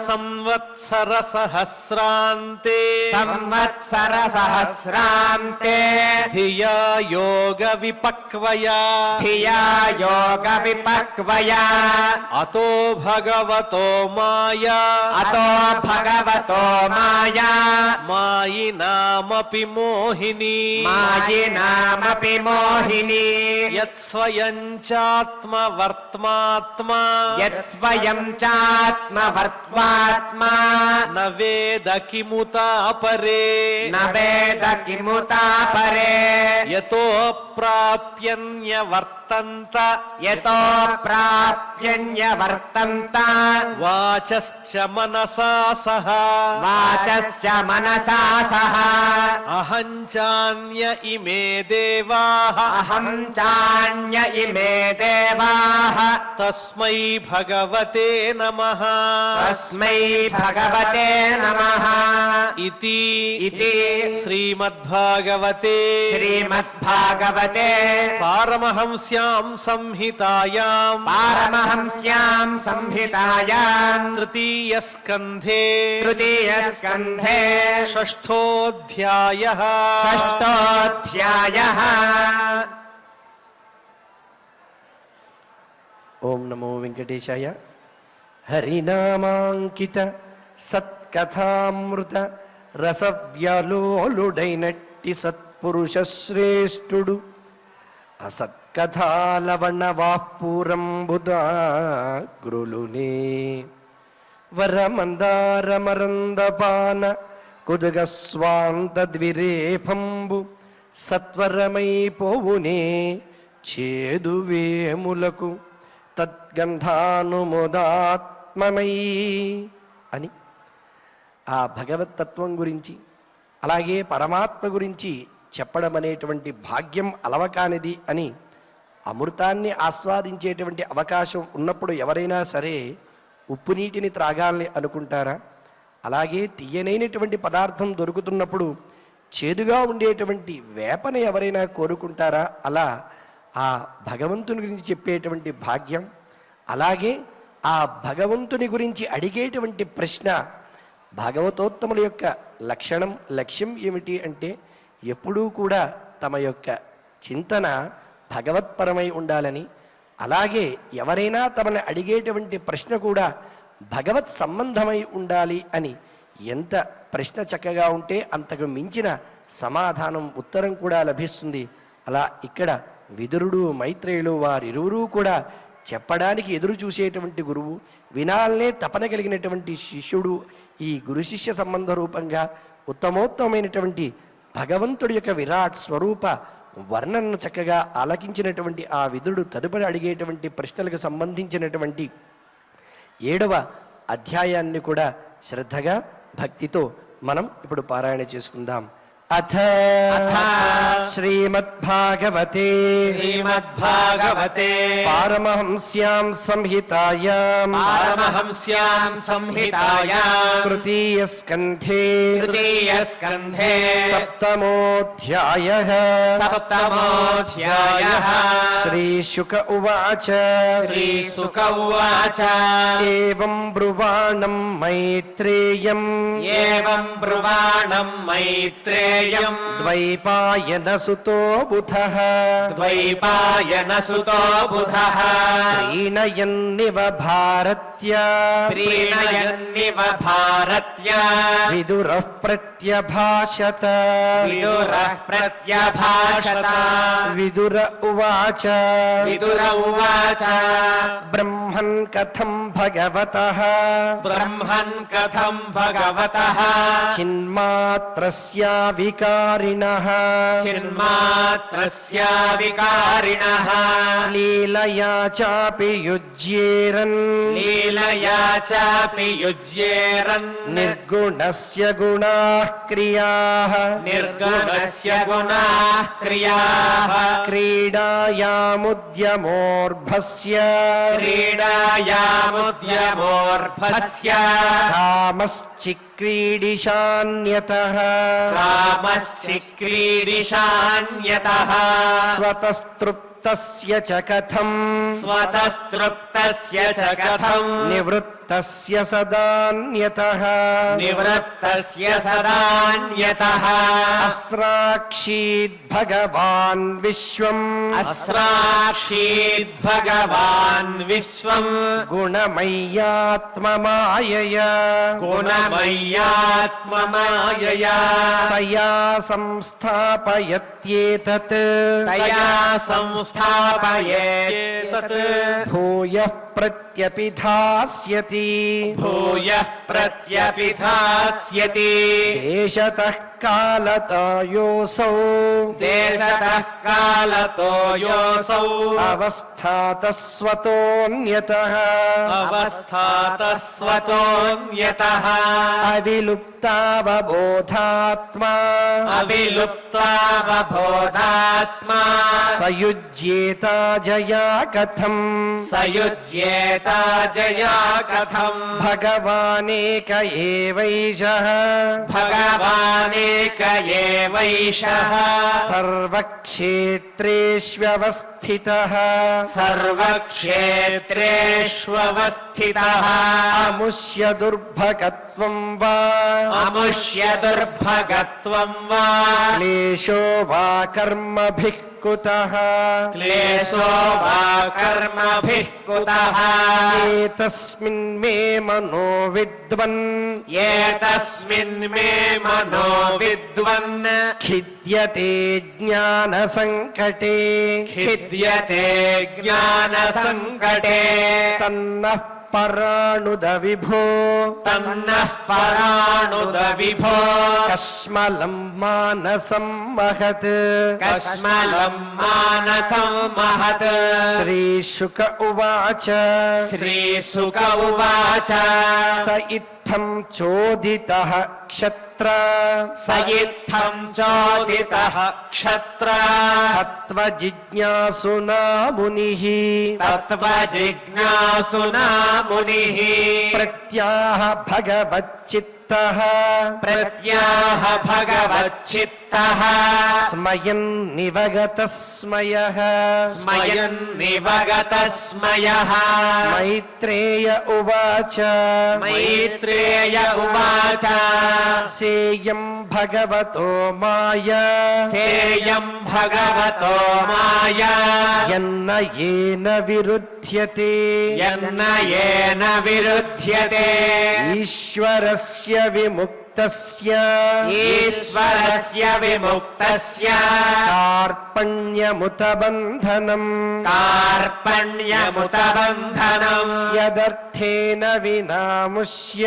[SPEAKER 1] సంవత్సర సహస్రాంతే
[SPEAKER 3] సంవత్సర సహస్రాంతే
[SPEAKER 1] ధియా యోగ విపక్వయా
[SPEAKER 3] ధియా యోగ విపక్వయా
[SPEAKER 1] అతో భగవతో మాయా
[SPEAKER 3] అతో భగవతో మాయా
[SPEAKER 1] మాయినామపి మోహిని
[SPEAKER 3] మాయినామపి మోహిని
[SPEAKER 1] యత్స్వయం చాత్మవర్త్మాత్మా
[SPEAKER 3] యత్స్వయం చాత్మవర్త్మాత్మా
[SPEAKER 1] న వేద కిముతా పరే
[SPEAKER 3] న వేద కిముతా పరే
[SPEAKER 1] యతో ప్రాప్యన్యవర్తంత
[SPEAKER 3] యతో ప్రాప్యన్యవర్తంత
[SPEAKER 1] వాచశ్చ మనసా సహ
[SPEAKER 3] వాచస్య మనసా సహ
[SPEAKER 1] అహం చాన్య ఇమే దేవాః
[SPEAKER 3] అహం చాన్య ఇమే దేవాః
[SPEAKER 1] తస్మై భగవతే నమః
[SPEAKER 3] తస్మై భగవతే నమః
[SPEAKER 1] ఇతి
[SPEAKER 3] ఇతి
[SPEAKER 1] శ్రీమద్భాగవతే
[SPEAKER 3] శ్రీమద్భాగవతే
[SPEAKER 1] పారమహంస్యాం సంహితాయాం
[SPEAKER 3] పారమహంస్యాం సంహితాయాం
[SPEAKER 1] తృతీయ స్కంధే
[SPEAKER 3] తృతీయ స్కంధే
[SPEAKER 1] షష్ఠోऽధ్యాయః
[SPEAKER 3] షష్ఠోऽధ్యాయః
[SPEAKER 2] ఓం నమో వెంకటేశాయ. హరినామాంకిత సత్కథామృత రసవ్యాలోలుడైనట్టి సత్పురుష శ్రేష్ఠుడు అసత్కథాలవణ వాఃపూరంబుదా గురులునే వరమందారమరందపాన కుదుగస్వాంతద్విరేఫంబు సత్వరమైపోవునే చేదువేములకు తద్గంధానుమోదాత్మమయీ అని ఆ భగవత్తత్వం గురించి అలాగే పరమాత్మ గురించి చెప్పడం అనేటువంటి భాగ్యం అలవకానిది అని అమృతాన్ని ఆస్వాదించేటువంటి అవకాశం ఉన్నప్పుడు ఎవరైనా సరే ఉప్పు నీటిని త్రాగాలని అనుకుంటారా? అలాగే తీయనైనటువంటి పదార్థం దొరుకుతున్నప్పుడు చేదుగా ఉండేటువంటి వేపని ఎవరైనా కోరుకుంటారా? అలా ఆ భగవంతుని గురించి చెప్పేటువంటి భాగ్యం, అలాగే ఆ భగవంతుని గురించి అడిగేటువంటి ప్రశ్న. భాగవతోత్తముల యొక్క లక్ష్యం ఏమిటి అంటే ఎప్పుడూ కూడా తమ యొక్క చింతన భగవత్పరమై ఉండాలని, అలాగే ఎవరైనా తమని అడిగేటువంటి ప్రశ్న కూడా భగవత్ సంబంధమై ఉండాలి అని. ఎంత ప్రశ్న చక్కగా ఉంటే అంతకు మించిన సమాధానం ఉత్తరం కూడా లభిస్తుంది. అలా ఇక్కడ విదురుడు మైత్రేయులు వారిరువురూ కూడా చెప్పడానికి ఎదురు చూసేటువంటి గురువు, వినాలనే తపన కలిగినటువంటి శిష్యుడు. ఈ గురు శిష్య సంబంధ రూపంగా ఉత్తమోత్తమైనటువంటి భగవంతుడి యొక్క విరాట్ స్వరూప వర్ణనను చక్కగా ఆలకించినటువంటి ఆ విదురుడు తదుపరి అడిగేటువంటి ప్రశ్నలకు సంబంధించినటువంటి 7వ అధ్యాయాన్ని కూడా శ్రద్ధగా భక్తితో మనం ఇప్పుడు పారాయణ చేసుకుందాం. అథ శ్రీమద్భాగవతే పారమహంస్యాం సంహితాయాం తృతీయ స్కంధే సప్తమోऽధ్యాయః శ్రీశుక ఉవాచ ఏవం బ్రువాణం మైత్రేయం ద్వైపాయనసుతో బుధః ప్రీణయన్నివ భారత్య విదురః ప్రత్యభాషత విదుర ఉవాచ బ్రహ్మన్ కథం భగవతః చిన్మాత్రస్య వికారిణః లీలయా చాపి యుజ్యేరన్ నిర్గుణస్య గుణాః క్రియాః క్రీడాయాముద్యమోర్భస్య కామశ్చిక్రీడిశాన్యతః స్వతస్తృప్తస్య చ కథం నివృత్తస్య సదాన్యతః అస్రాక్షీద్ భగవాన్ విశ్వం గుణమయ్యాత్మమాయయా తయా సంస్థాపయత్యేతత్ భూయః ప్రత్యపిధాస్యతి దేశతః కాలతో యోసౌ అవస్థాతస్వతోన్యతః అవిలుప్తావబోధాత్మా సయుజ్యేత జయా కథం భగవానేక ఏవైషః సర్వక్షేత్రేష్వస్థితః అముష్య దుర్భగత్వం వా క్లేశో వా కర్మభిః కుతః ఏతస్మిన్ మే మనో విద్వన్ ఖిద్యతే జ్ఞాన సంకటే తన్నః పరాణుద విభో
[SPEAKER 1] తన్నః పరాణుద విభో
[SPEAKER 2] కస్మలం మానసం మహత్
[SPEAKER 3] కస్మలం మానసం మహత్
[SPEAKER 2] శ్రీశుక ఉవాచ
[SPEAKER 3] శ్రీశుక ఉవాచ
[SPEAKER 2] స ఇత్థం చోదితః క్షత్ర
[SPEAKER 3] స ఇత్థం చోదితః క్షత్ర
[SPEAKER 2] తత్వజిజ్ఞాసునా మునిః
[SPEAKER 3] తత్వజిజ్ఞాసునా మునిః
[SPEAKER 2] ప్రత్యాహ భగవచ్చిత్తః
[SPEAKER 3] ప్రత్యాహ భగవచ్చిత్తః
[SPEAKER 2] స్మయన్ నివగతస్మయః
[SPEAKER 3] స్మయన్ నివగతస్మయః
[SPEAKER 2] మైత్రేయ ఉవాచ
[SPEAKER 3] మైత్రేయ ఉవాచ
[SPEAKER 2] సేయం భగవతో మాయా
[SPEAKER 3] సేయం భగవతో మాయా
[SPEAKER 2] యన్న ఏన విరుధ్యతే
[SPEAKER 3] యన్న యేన విరుధ్యతే
[SPEAKER 2] ఈశ్వరస్య విముక్తస్య
[SPEAKER 3] ఈశ్వరస్య విముక్తస్య
[SPEAKER 2] కార్పణ్యముత బంధనం
[SPEAKER 3] కార్పణ్యముత బంధనం
[SPEAKER 2] యదర్థేన వినాముష్య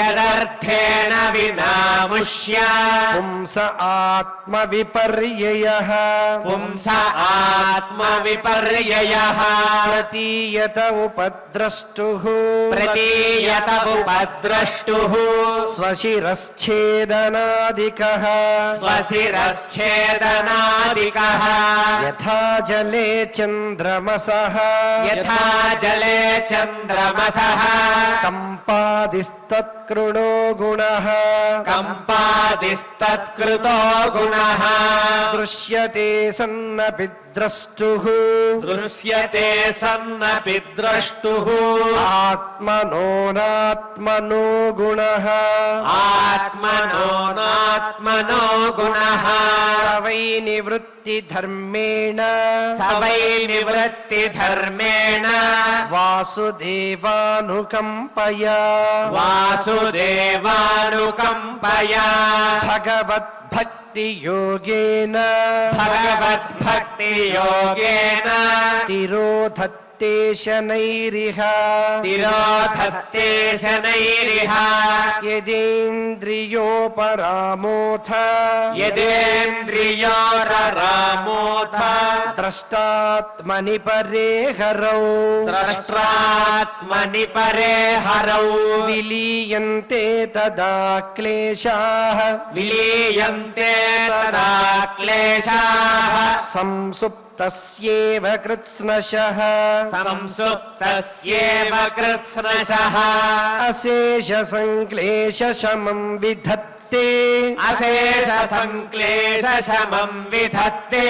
[SPEAKER 3] యదర్థేన వినాముష్య
[SPEAKER 2] పుంస ఆత్మ విపర్యయః
[SPEAKER 3] పుంస ఆత్మవిపర్యయః
[SPEAKER 2] ప్రతీయత ఉపద్రష్టుః
[SPEAKER 3] ప్రతీయత ఉపద్రష్టుః
[SPEAKER 2] స్వశిరశ్ఛేదనాదికః
[SPEAKER 3] స్వశిరశ్ఛేదనాదికః
[SPEAKER 2] యథా జలే చంద్రమసః
[SPEAKER 3] యథా జలే చంద్రమసః
[SPEAKER 2] కంపాదిస్తత్కృణో గుణః
[SPEAKER 3] కంపాదిస్తత్కృతో గుణః
[SPEAKER 2] దృశ్యతే సన్నపి ద్రష్టుః
[SPEAKER 3] దృశ్యతే సన్నపి ద్రష్టుః
[SPEAKER 2] ఆత్మనోనాత్మనో గుణః
[SPEAKER 3] ఆత్మనోనాత్మనో గుణః
[SPEAKER 2] సవై నివృత్తి ధర్మేణ
[SPEAKER 3] సవై నివృత్తి ధర్మేణ
[SPEAKER 2] వాసుదేవానుకంపయా
[SPEAKER 3] వాసుదేవానుకంపయా
[SPEAKER 2] భగవద్భక్తి యోగేన
[SPEAKER 3] భగవద్భక్తి యోగేన
[SPEAKER 2] తిరోధత్తే శనైరిహ
[SPEAKER 3] తిరోధత్తే శనైరిహ
[SPEAKER 2] యదేంద్రియోపరామోథ
[SPEAKER 3] యదేంద్రియోరరామోథ
[SPEAKER 2] ద్రష్టాత్మని పరే హరౌ
[SPEAKER 3] ద్రష్ట్రాత్మని పరే హరౌ
[SPEAKER 2] విలీయంతే తదా క్లేశాః
[SPEAKER 3] విలీయంతే తదా క్లేశాః
[SPEAKER 2] సంసుప్తస్యేవ కృత్స్నశః
[SPEAKER 3] సంసుప్తస్యేవ కృత్స్నశః
[SPEAKER 2] అశేష సంక్లేశ శమం విధత్తే
[SPEAKER 3] అశేష సంక్లేశ శమం విధత్తే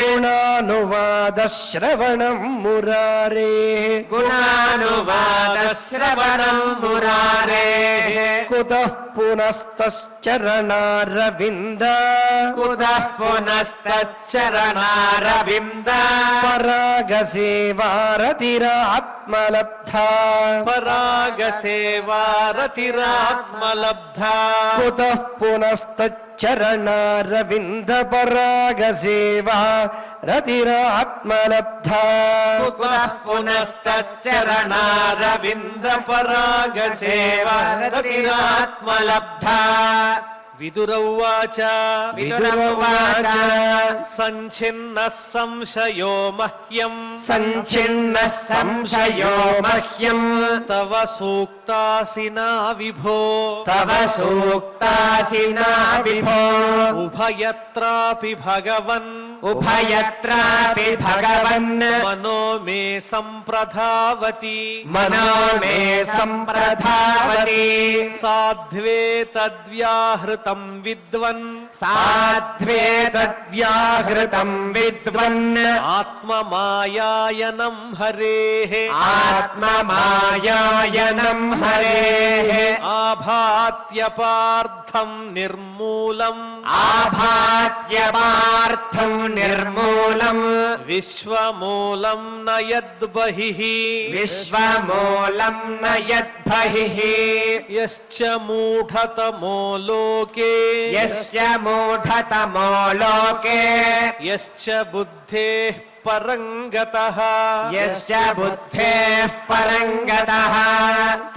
[SPEAKER 2] గుణానువాద శ్రవణం మురారేః
[SPEAKER 3] గుణానువాద శ్రవణం మురారేః
[SPEAKER 2] కుతః పునస్తశ్చరణారవింద
[SPEAKER 3] కుతః పునస్తచ్చరణారవింద
[SPEAKER 2] పరాగసేవారతిరాత్మలబ్ధా
[SPEAKER 1] పరాగసేవారతిరాత్మలబ్ధా
[SPEAKER 2] కుతః పునస్తచ్చరణారవింద పరాగసేవా రతిరాత్మలబ్ధా
[SPEAKER 3] కుతః పునస్తచ్చరణారవింద పరాగసేవారతిరాత్మలబ్ధా
[SPEAKER 1] విదురౌవాచ
[SPEAKER 3] విదురౌవాచ
[SPEAKER 1] సంఛిన్నః సంశయో మహ్యం
[SPEAKER 2] సంఛిన్న సంశయో మహ్యం
[SPEAKER 1] తవ సూక్తాసినా విభో
[SPEAKER 2] తవ సూక్తాసినా విభో
[SPEAKER 1] ఉభయత్రాపి భగవన్
[SPEAKER 3] ఉభయత్రాపి భగవన్
[SPEAKER 1] మనో మే సంప్రధావతి
[SPEAKER 2] మనో మే సంప్రధావతి
[SPEAKER 1] సాధ్వే తద్వ్యాహృతం విద్వన్
[SPEAKER 3] సాధ్వే
[SPEAKER 2] తద్వ్యాహృతం విద్వన్
[SPEAKER 1] ఆత్మమాయాయనం హరేః
[SPEAKER 3] ఆత్మమాయాయనం హరేః
[SPEAKER 1] ఆభాత్యపార్థం నిర్మూలం
[SPEAKER 3] ఆభాత్యపార్థం నిర్మూలం
[SPEAKER 1] విశ్వమూలం నయద్బహిః
[SPEAKER 3] విశ్వమూలం నయద్బహిః
[SPEAKER 1] యశ్చ మూఢతమో లోకే
[SPEAKER 3] యస్య మూఢతమో లోకే
[SPEAKER 1] యశ్చ బుద్ధేః పరంగతః
[SPEAKER 3] యస్య బుద్ధేః పరంగతః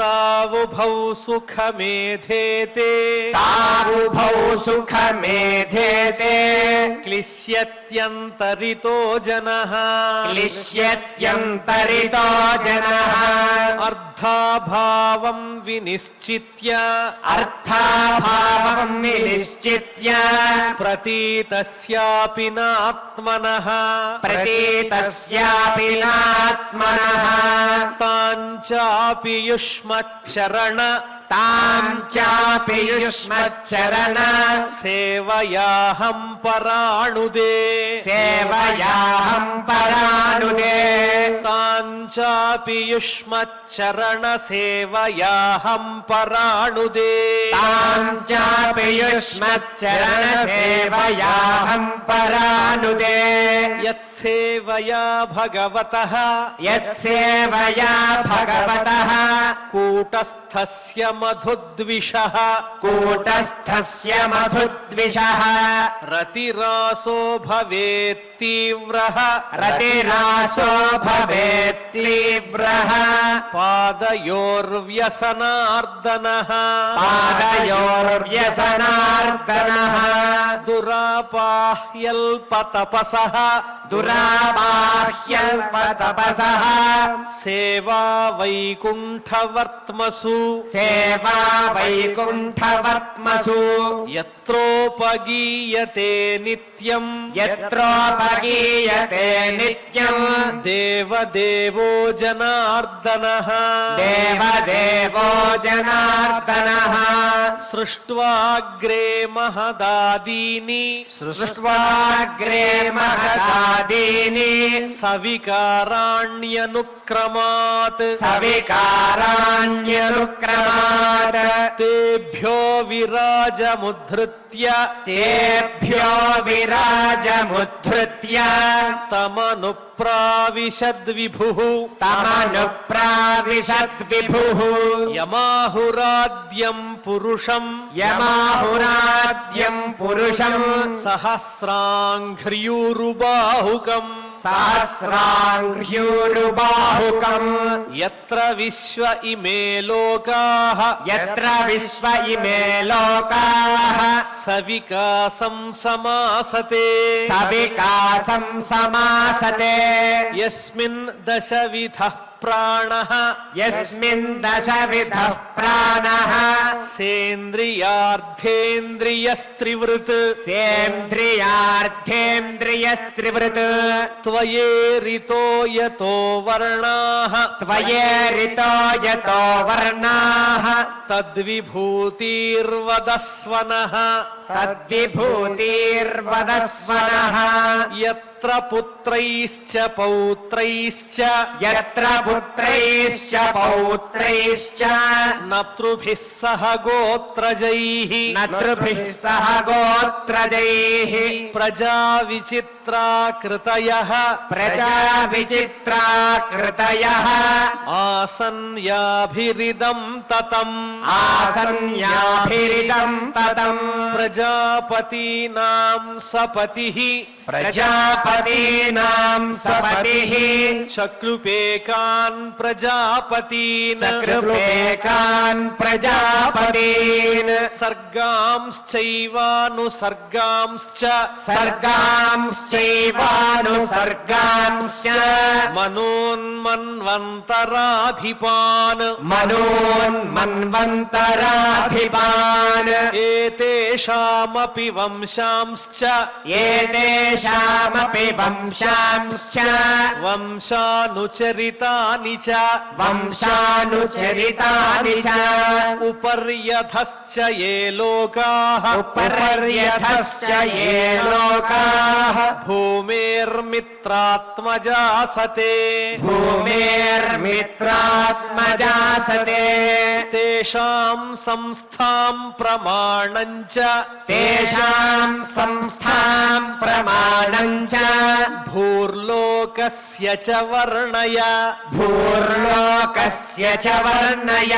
[SPEAKER 1] తావుభౌ సుఖమేధేతే
[SPEAKER 3] తావుభౌ సుఖమేధేతే
[SPEAKER 1] క్లిశ్యత్యంతరితో జనః
[SPEAKER 3] క్లిశ్యత్యంతరితో జనః
[SPEAKER 1] అర్థాభావం వినిశ్చిత్య
[SPEAKER 3] అర్థాభావం వినిశ్చిత్య
[SPEAKER 1] ప్రతీతస్యాపి నాత్మనః
[SPEAKER 3] ప్రతీతస్యాపి నాత్మనః
[SPEAKER 1] తాంచాపి యుష్మచ్చరణ
[SPEAKER 3] తాం చాపి యుష్మచ్చరణ
[SPEAKER 1] సేవయాహం పరాణుదే
[SPEAKER 3] సేవయాహం పరాణుదే
[SPEAKER 1] తాంచాపి యుష్మచ్చరణ సేవయాహం పరాణుదే
[SPEAKER 3] తాం చాపి యుష్మచ్చరణ సేవయాహం పరాణుదే
[SPEAKER 1] యత్సేవయా భగవతః
[SPEAKER 3] యత్సేవయా భగవతః
[SPEAKER 1] కూటస్థస్య మధుద్విషః
[SPEAKER 3] కూటస్థస్య మధుద్విషః
[SPEAKER 1] రతిరాసో భవేత్తీవ్రః
[SPEAKER 3] రతిరాసో భవేత్తీవ్రః
[SPEAKER 1] పాదయోర్వ్యసనార్దనః
[SPEAKER 3] పాదయోర్వ్యసనార్దనః
[SPEAKER 1] దురాపాహ్యల్పతపసః
[SPEAKER 3] దురాబాహ్యల్పతపసః
[SPEAKER 1] సేవా వైకుంఠవర్త్మసు
[SPEAKER 3] సేవా వైకుంఠవర్త్మసు
[SPEAKER 1] యత్రోపగీయతే నిత్యం
[SPEAKER 3] యత్రోపగీయతే నిత్యం
[SPEAKER 1] దేవదేవో జనార్దనః
[SPEAKER 3] దేవదేవో జనార్దనః
[SPEAKER 1] సృష్ట్వాగ్రే మహదాదీని
[SPEAKER 3] సృష్ట్వాగ్రే మహదాదీని
[SPEAKER 1] సవికారాణ్యనుక్రమాత్
[SPEAKER 3] సవికారాణ్యనుక్రమాత్
[SPEAKER 1] తేభ్యో విరాజముద్ధృత్య
[SPEAKER 3] తేభ్యో విరాజముద్ధృత్య
[SPEAKER 1] తమను ప్రావిశద్విభుః
[SPEAKER 3] తమను ప్రావిశద్విభుః
[SPEAKER 1] యమాహురాద్యం పురుషం
[SPEAKER 3] యమాహురాద్యం పురుషం
[SPEAKER 1] సహస్రాంఘ్ర్యూరుబాహుకం
[SPEAKER 3] సహస్రాంఘ్ర్యూరుబాహుకం
[SPEAKER 1] యత్ర విశ్వ ఇమే లోకాః
[SPEAKER 3] యత్ర విశ్వ ఇమే లోకాః
[SPEAKER 1] సవికాసం సమాసతే
[SPEAKER 3] సవికాసం సమాసతే
[SPEAKER 1] యస్మిన్ దశవిధః ప్రాణః
[SPEAKER 3] యస్మిన్ దశవిధః ప్రాణః
[SPEAKER 1] సేంద్రియార్థేంద్రియస్త్రివృత్
[SPEAKER 3] సేంద్రియార్థేంద్రియస్త్రివృత్
[SPEAKER 1] త్వయేరితో యతో వర్ణాః
[SPEAKER 3] త్వయేరితో యతో వర్ణాః
[SPEAKER 1] తద్విభూతిర్వదస్వనః
[SPEAKER 3] తద్విభూతిర్వదస్వనః
[SPEAKER 1] యత్ర పుత్రైశ్చ పౌత్రైశ్చ
[SPEAKER 3] యత్ర పుత్రైశ్చ పౌత్రైశ్చ
[SPEAKER 1] నతృభిः సహ గోత్రజైః
[SPEAKER 3] నతృభిः సహ గోత్రజైః
[SPEAKER 1] ప్రజా విచిత్రాకృతయః
[SPEAKER 3] ప్రజా విచిత్రాకృతయః
[SPEAKER 1] ఆసన్యాభిరిదం తతం
[SPEAKER 3] ఆసన్యాభిరిదం తతం
[SPEAKER 1] ప్రజాపతీనాం సపతిః
[SPEAKER 3] ప్రజాపతీనాం సపతిః
[SPEAKER 1] చక్రుపేకాన్ ప్రజాపతీన్
[SPEAKER 3] చక్రుపేకాన్ ప్రజాపతీన్
[SPEAKER 1] సర్గాంశ్చైవానుసర్గాంశ్చ
[SPEAKER 3] సర్గాంశ్చైవానుసర్గాంశ్చ
[SPEAKER 1] మనోన్మన్వంతరాధిపాన్
[SPEAKER 3] మనోన్మన్వంతరాధిపాన్
[SPEAKER 1] ఏతేషామపి వంశాంశ్చ
[SPEAKER 3] ఏతేషామపి వంశాంశ్చ
[SPEAKER 1] వంశానుచరితాని చ
[SPEAKER 3] వంశానుచరితాని చ
[SPEAKER 1] ఉపర్యథశ్చ ఏ లోకాః
[SPEAKER 3] ఉపర్యథశ్చ ఏ లోకాః
[SPEAKER 1] భూమేర్మిత్రాత్మజాసతే
[SPEAKER 3] భూమేర్మిత్రాత్మజాసతే
[SPEAKER 1] తేషాం సంస్థాం ప్రమాణం చ
[SPEAKER 3] తేషాం సంస్థాం ప్రమాణం చ
[SPEAKER 1] భూర్లోకస్య చ వర్ణయ
[SPEAKER 3] భూర్లోకస్య చ వర్ణయ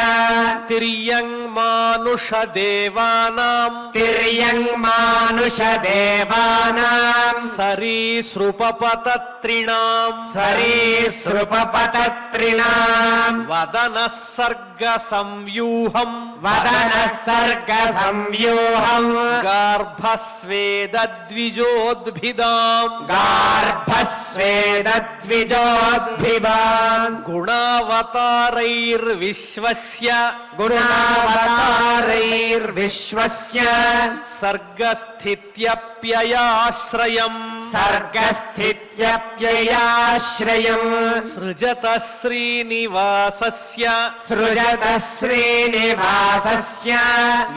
[SPEAKER 1] తిర్యం మానుష దేవానాం
[SPEAKER 3] తిర్యం మానుష దేవానాం
[SPEAKER 1] సరీసృపపతయ సరీసృపపతత్రిణాం
[SPEAKER 3] సరీసృపపతత్రిణాం
[SPEAKER 1] వదనః సర్గ సంయూహం
[SPEAKER 3] వదనః సర్గ సంయూహం
[SPEAKER 1] గార్భస్వేదద్విజోద్భిదాం
[SPEAKER 3] గార్భస్వేదద్విజోద్భివాన్
[SPEAKER 1] గుణావతారైర్విశ్వస్య
[SPEAKER 3] గుణావతారైర్విశ్వస్య
[SPEAKER 1] సర్గస్థిత్యప్యయాశ్రయం
[SPEAKER 3] సర్గస్థిత్యప్యయాశ్రయం
[SPEAKER 1] సృజత శ్రీనివాసస్య
[SPEAKER 3] సృజత శ్రీనివాసస్య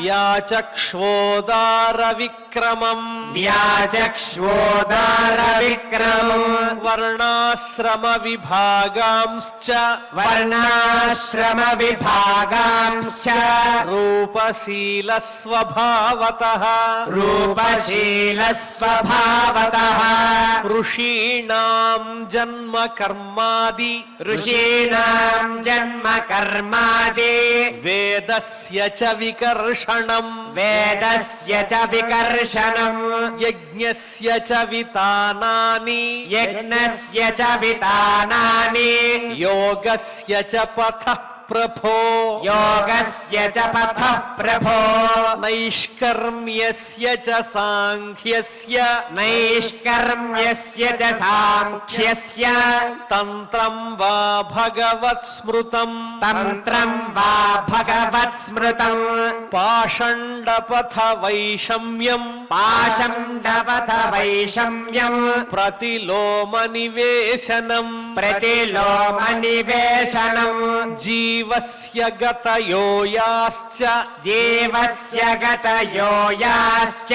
[SPEAKER 1] వ్యాచక్ష్వోదార విక్రమం
[SPEAKER 3] వ్యాచక్ష్వోదార విక్రమం
[SPEAKER 1] వర్ణాశ్రమ విభాగాంశ్చ
[SPEAKER 3] వర్ణాశ్రమ విభాగాంశ్చ
[SPEAKER 1] రూపశీల స్వభావతః
[SPEAKER 3] రూపశీల స్వభావతః
[SPEAKER 1] ఋషీణాం జన్మ కర్మాది
[SPEAKER 3] ఋషీణాం జన్మ కర్మాది
[SPEAKER 1] వేదస్య చ వికర్షణం
[SPEAKER 3] వేదస్య చ వికర్షణం
[SPEAKER 1] యజ్ఞస్య చ వితానాని
[SPEAKER 3] యజ్ఞస్య చ వితానాని
[SPEAKER 1] యోగస్య చ పథః ప్రభో
[SPEAKER 3] యోగస్య చ పథః ప్రభో
[SPEAKER 1] నైష్కర్మ్యస్య చ సాంఖ్యస్య
[SPEAKER 3] నైష్కర్మ్యస్య చ సాంఖ్యస్య
[SPEAKER 1] తంత్రం వా భగవత్ స్మృతం
[SPEAKER 3] తంత్రం వా భగవత్ స్మృతం
[SPEAKER 1] పాషండపథ వైషమ్యం
[SPEAKER 3] పాశండపథ వైషమ్యం
[SPEAKER 1] ప్రతిలోమ నివేశనం
[SPEAKER 3] ప్రతిలోమ నివేశనం
[SPEAKER 1] జీవస్య గతయో యాశ్చ
[SPEAKER 3] జీవస్య గతయో యాశ్చ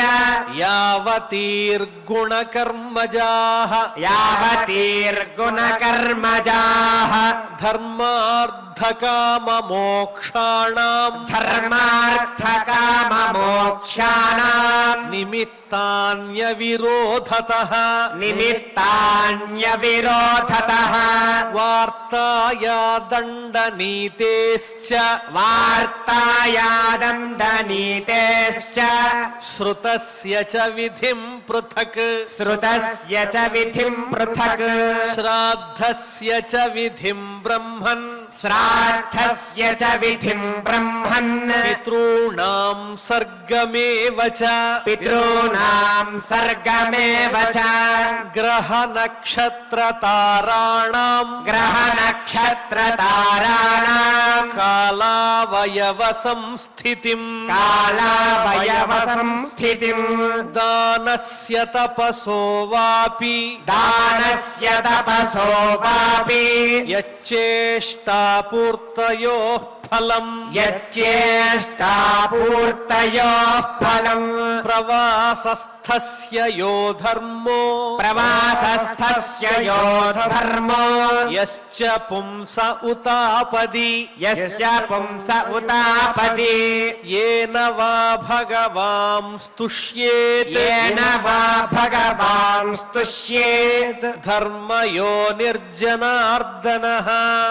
[SPEAKER 1] యావతీర్గుణకర్మజాః
[SPEAKER 3] యావతీర్గుణకర్మజాః
[SPEAKER 1] ధర్మార్థకామమోక్షాణాం
[SPEAKER 3] ధర్మార్థకామమోక్షాణాం
[SPEAKER 1] నిమిత్తాన్యవిరోధతః
[SPEAKER 3] నిమిత్తాన్యవిరోధతః
[SPEAKER 1] వార్తాయా దండనీతేశ్చ
[SPEAKER 3] వార్తాయాదండనీతేశ్చ
[SPEAKER 1] శ్రుతస్య చ విధిం పృథక్
[SPEAKER 3] శ్రుతస్య చ విధిం పృథక్
[SPEAKER 1] శ్రాద్ధస్య చ విధిం బ్రహ్మన్
[SPEAKER 3] శ్రాద్ధస్య చ విధిం బ్రహ్మన్
[SPEAKER 1] పితॄణాం సర్గమేవ చ
[SPEAKER 3] పితॄణాం సర్గమేవ చ
[SPEAKER 1] గ్రహ నక్షత్ర తారాణాం
[SPEAKER 3] గ్రహ నక్షత్ర తారాణాం
[SPEAKER 1] కాలావయవ సంస్థితిం
[SPEAKER 3] కాలావయవ సంస్థితిం
[SPEAKER 1] దానస్య తపసో వాపి
[SPEAKER 3] దానస్య తపసో వాపి
[SPEAKER 1] యచ్చేష్టాపూర్తయోః ఫలం
[SPEAKER 3] యచ్చేష్టాపూర్తయోః ఫలం
[SPEAKER 1] ప్రవాసస్థస్య యో ధర్మో
[SPEAKER 3] ప్రవాసస్థస్య యో ధర్మో
[SPEAKER 1] యశ్చ పుంస ఉతాపది
[SPEAKER 3] యస్య పుంస ఉతాపది
[SPEAKER 1] येन वा भगवांस्तुष्येत्
[SPEAKER 3] येन वा भगवान् स्तुष्येत्
[SPEAKER 1] धर्मयो निर्जनार्दनः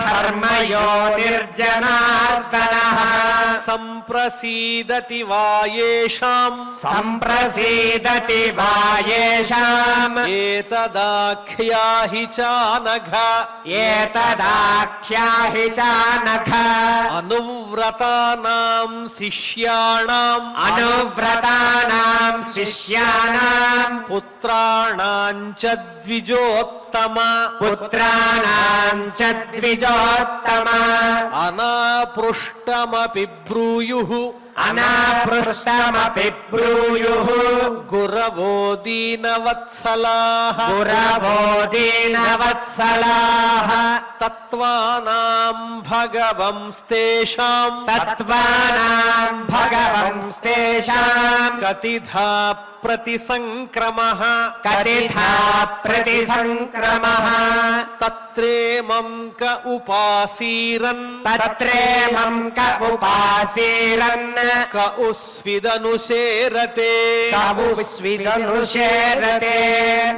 [SPEAKER 3] धर्मयो निर्जनार्दनः
[SPEAKER 1] सम्प्रसीदति वा येषाम्
[SPEAKER 3] सम्प्रसीदति वा येषाम्
[SPEAKER 1] एतदाख्याहि चानघ
[SPEAKER 3] एतदाख्याहि चानघ
[SPEAKER 1] अनुव्रतानां शिष्याणाम्
[SPEAKER 3] अनुव्रतानां शिष्याणां
[SPEAKER 1] पुत्राणां च द्विजोत्तम
[SPEAKER 3] पुत्राणां च द्विजोत्तम
[SPEAKER 1] अनापृष्टमपि ब्रूयुः
[SPEAKER 3] अनापृष्टमपि ब्रूयुः
[SPEAKER 1] गुरवो दीनवत्सलाः
[SPEAKER 3] गुरवो दीनवत्सलाः
[SPEAKER 1] तत्त्वानां भगवंस्तेषां
[SPEAKER 3] तत्त्वानां भगवंस्तेषां
[SPEAKER 1] कतिधा प्रतिसङ्क्रमः
[SPEAKER 3] कतिथा प्रतिसङ्क्रमः
[SPEAKER 1] तत्रेमं क उपासीरन्
[SPEAKER 3] तत्रेमं क उपासीरन्
[SPEAKER 1] क उस्विदनुशेरते
[SPEAKER 3] कवुस्विदनुशेरते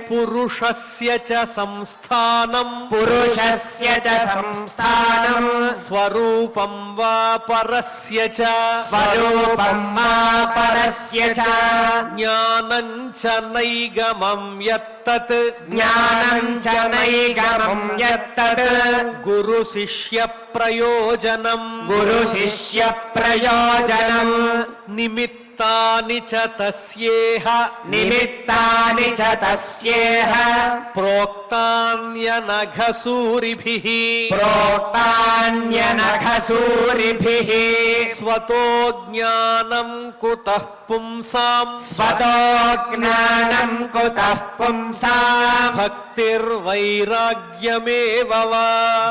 [SPEAKER 1] पुरुषस्य च संस्थानम्
[SPEAKER 3] पुरुषस्य च संस्थानम्
[SPEAKER 1] स्वरूपं वा परस्य च
[SPEAKER 3] स्वरूपं वा పరస్య చ
[SPEAKER 1] జ్ఞానం చ నైగమం యత్తత్
[SPEAKER 3] జ్ఞానం చ నైగమం యత్తత్
[SPEAKER 1] గురు శిష్య ప్రయోజనం
[SPEAKER 3] గురు శిష్య ప్రయోజనం
[SPEAKER 1] నిమిత్తాని చ తస్యేహ
[SPEAKER 3] నిమిత్తాని చ తస్యేహ
[SPEAKER 1] ప్రోక్తాన్యనఘసూరిభిః
[SPEAKER 3] ప్రోక్తాన్యనఘసూరిభిః
[SPEAKER 1] స్వతో జ్ఞానం కుతః పుంసాం
[SPEAKER 3] స్వతో జ్ఞానం కుతః పుంసాం
[SPEAKER 1] భక్తిర్వైరాగ్యమేవ వా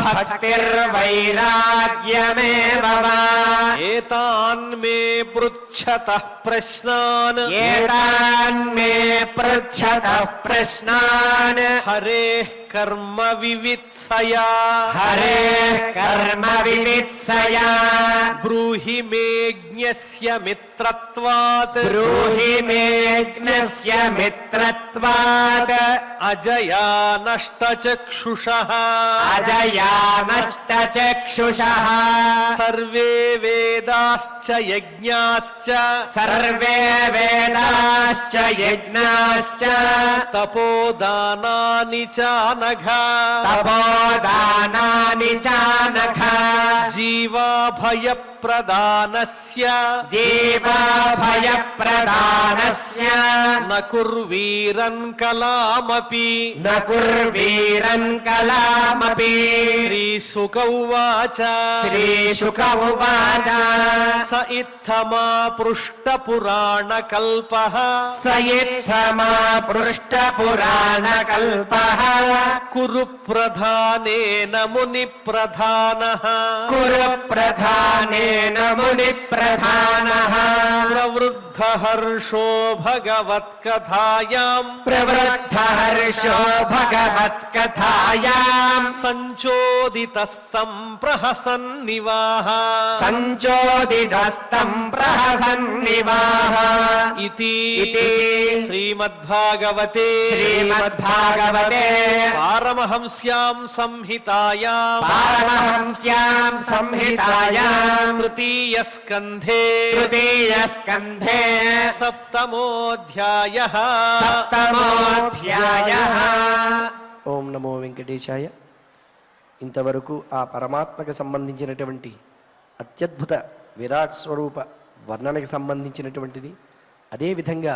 [SPEAKER 3] భక్తిర్వైరాగ్యమేవ వా
[SPEAKER 1] ఏతాన్ మే పృచ్ఛతః ప్రశ్నాన్
[SPEAKER 3] ఏతాన్ మే పృచ్ఛతః ప్రశ్నాన్
[SPEAKER 1] హరేః కర్మ వివిత్సయా
[SPEAKER 3] హరేః కర్మ వివిత్సయా
[SPEAKER 1] బ్రూహి మే జ్ఞస్య మిత్రత్వాత్
[SPEAKER 3] బ్రూహి మే జ్ఞస్య మిత్రత్వాత్
[SPEAKER 1] అజయా నష్టచక్షుషః
[SPEAKER 3] అజయా నష్టచక్షుషః
[SPEAKER 1] సర్వే వేదాశ్చ యజ్ఞాశ్చ
[SPEAKER 3] సర్వే వేదాశ్చ యజ్ఞాశ్చ
[SPEAKER 1] తపోదానాని చ నఘ
[SPEAKER 3] తపోదానాని చ నఖ
[SPEAKER 1] జీవాభయ ప్రదానస్య
[SPEAKER 3] జీవాభయ ప్రదానస్య
[SPEAKER 1] న కుర్వీరన్ కలామపి
[SPEAKER 3] న కుర్వీరన్ కలామపి
[SPEAKER 1] శ్రీశుక ఉవాచ
[SPEAKER 3] శ్రీశుక ఉవాచ
[SPEAKER 1] స ఇత్తమా పృష్ట పురాణ కల్పః
[SPEAKER 3] స ఇత్తమా పృష్ట పురాణ కల్పః
[SPEAKER 1] కురు ప్రధానేన ముని ప్రధానః
[SPEAKER 3] కురు ప్రధానేన ముని ప్రధానః
[SPEAKER 1] ప్రవృద్ధ హర్షో భగవత్కథాయాం
[SPEAKER 3] ప్రవృద్ధ హర్షో భగవత్కథాయాం
[SPEAKER 1] సంచోదితస్తం ప్రహసన్నివాహ
[SPEAKER 3] సంచోదితస్తం ప్రహసన్నివాహ
[SPEAKER 1] ఇతి
[SPEAKER 3] ఇతి
[SPEAKER 1] శ్రీమద్భాగవతే
[SPEAKER 3] శ్రీమద్భాగవతే
[SPEAKER 1] పారమహంస్యాం సంహితాయాం
[SPEAKER 3] పారమహంస్యాం సంహితాయాం
[SPEAKER 1] తృతీయ స్కంధే
[SPEAKER 3] తృతీయ స్కంధే
[SPEAKER 1] సప్తమోऽధ్యాయః
[SPEAKER 3] సప్తమోऽధ్యాయః.
[SPEAKER 2] ఓం నమో వెంకటేశాయ. ఇంతవరకు ఆ పరమాత్మకు సంబంధించినటువంటి అత్యద్భుత విరాట్ స్వరూప వర్ణనకు సంబంధించినటువంటిది. అదేవిధంగా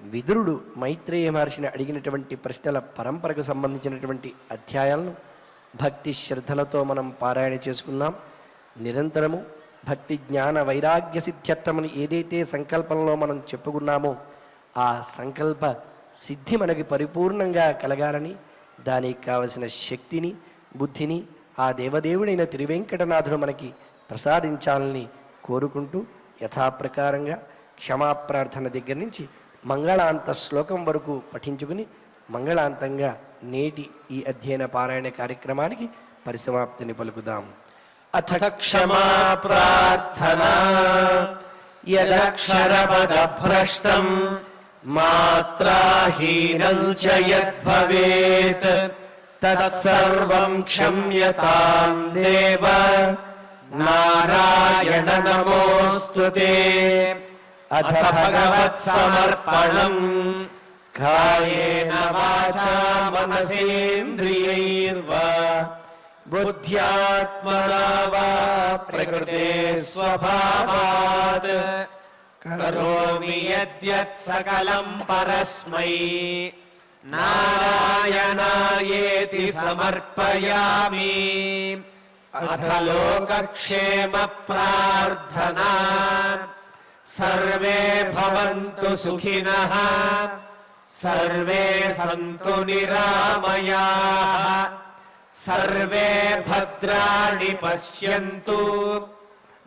[SPEAKER 2] విదురుడు మైత్రేయ మహర్షిని అడిగినటువంటి ప్రశ్నల పరంపరకు సంబంధించినటువంటి అధ్యాయాలను భక్తి శ్రద్ధలతో మనం పారాయణ చేసుకున్నాం. నిరంతరము భక్తి జ్ఞాన వైరాగ్య సిద్ధ్యర్థమని ఏదైతే సంకల్పంలో మనం చెప్పుకున్నామో ఆ సంకల్ప సిద్ధి మనకి పరిపూర్ణంగా కలగాలని, దానికి కావలసిన శక్తిని బుద్ధిని ఆ దేవదేవుడైన త్రివెంకటనాథుడు మనకి ప్రసాదించాలని కోరుకుంటూ యథాప్రకారంగా క్షమాప్రార్థన దగ్గర నుంచి మంగళాంత శ్లోకం వరకు పఠించుకుని మంగళాంతంగా నేటి ఈ అధ్యయన పారాయణ కార్యక్రమానికి పరిసమాప్తిని పలుకుదాం. అథ క్షమా ప్రార్థనా యదక్షరపదభ్రష్టం మాత్రాహీనం చ యద్భవేత్ తత్సర్వం క్షమ్యతాం దేవ నారాయణ నమోస్తుతే. అథ భగవత్సమర్పణం కాయేన వాచా మనసేంద్రియైర్వా బుద్ధ్యాత్మనా వా ప్రకృతే స్వభావాత్ కరోమి యద్యత్ సకలం పరస్మై నారాయణాయేతి సమర్పయామి. అథ లోకక్షేమ ప్రార్థనా సర్వే భవంతు సుఖినః సర్వే సంతు నిరామయాః సర్వే భద్రాణి పశ్యంతు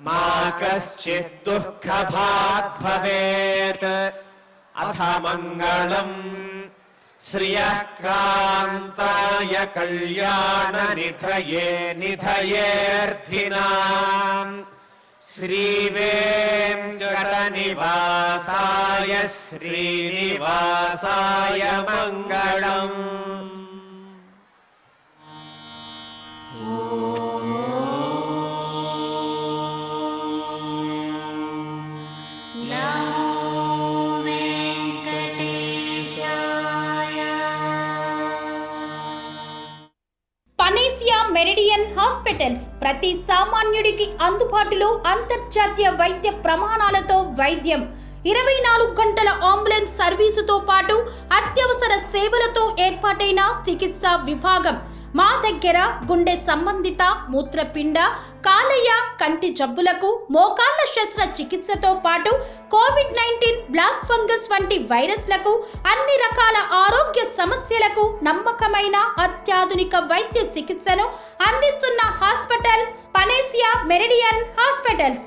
[SPEAKER 2] మా కశ్చిత్ దుఃఖభాగ్ భవేత్. అథ మంగళం శ్రియః కాంతాయ కళ్యాణ నిధయే నిధయేర్థినాం శ్రీవేంకటనివాసాయ శ్రీనివాసాయ మంగళం.
[SPEAKER 4] La హాస్పిటల్స్ ప్రతి సామాన్యుడికి అందుబాటులో అంతర్జాతీయ వైద్య ప్రమాణాలతో వైద్యం 24 గంటల అంబులెన్స్ సర్వీసుతో పాటు అత్యవసర సేవలతో ఏర్పాటైన చికిత్సా విభాగం. మా దగ్గర గుండె సంబంధిత, మూత్రపిండ, కాలేయ, కంటి జబ్బులకు, మోకాళ్ల శస్త్ర చికిత్సతో పాటు కోవిడ్-19, బ్లాక్ ఫంగస్ వంటి వైరస్లకు, అన్ని రకాల ఆరోగ్య సమస్యలకు నమ్మకమైన అత్యాధునిక వైద్య చికిత్సను అందిస్తున్న హాస్పిటల్ పనేసియా మెరిడియన్ హాస్పిటల్స్.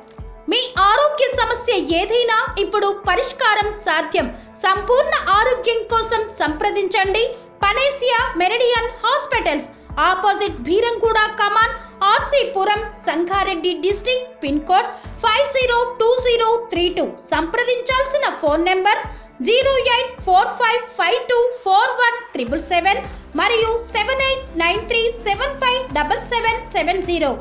[SPEAKER 4] మీ ఆరోగ్య సమస్య ఏదైనా ఇప్పుడు పరిష్కారం సాధ్యం. సంపూర్ణ ఆరోగ్యం కోసం సంప్రదించండి Panacea Meridian Hospitals, opposite Beeramguda కమాన్, RC Puram, Sangareddy district, pin code 502032. సంప్రదించాల్సిన ఫోన్ నెంబర్ 0845524177 మరియు 7893757770.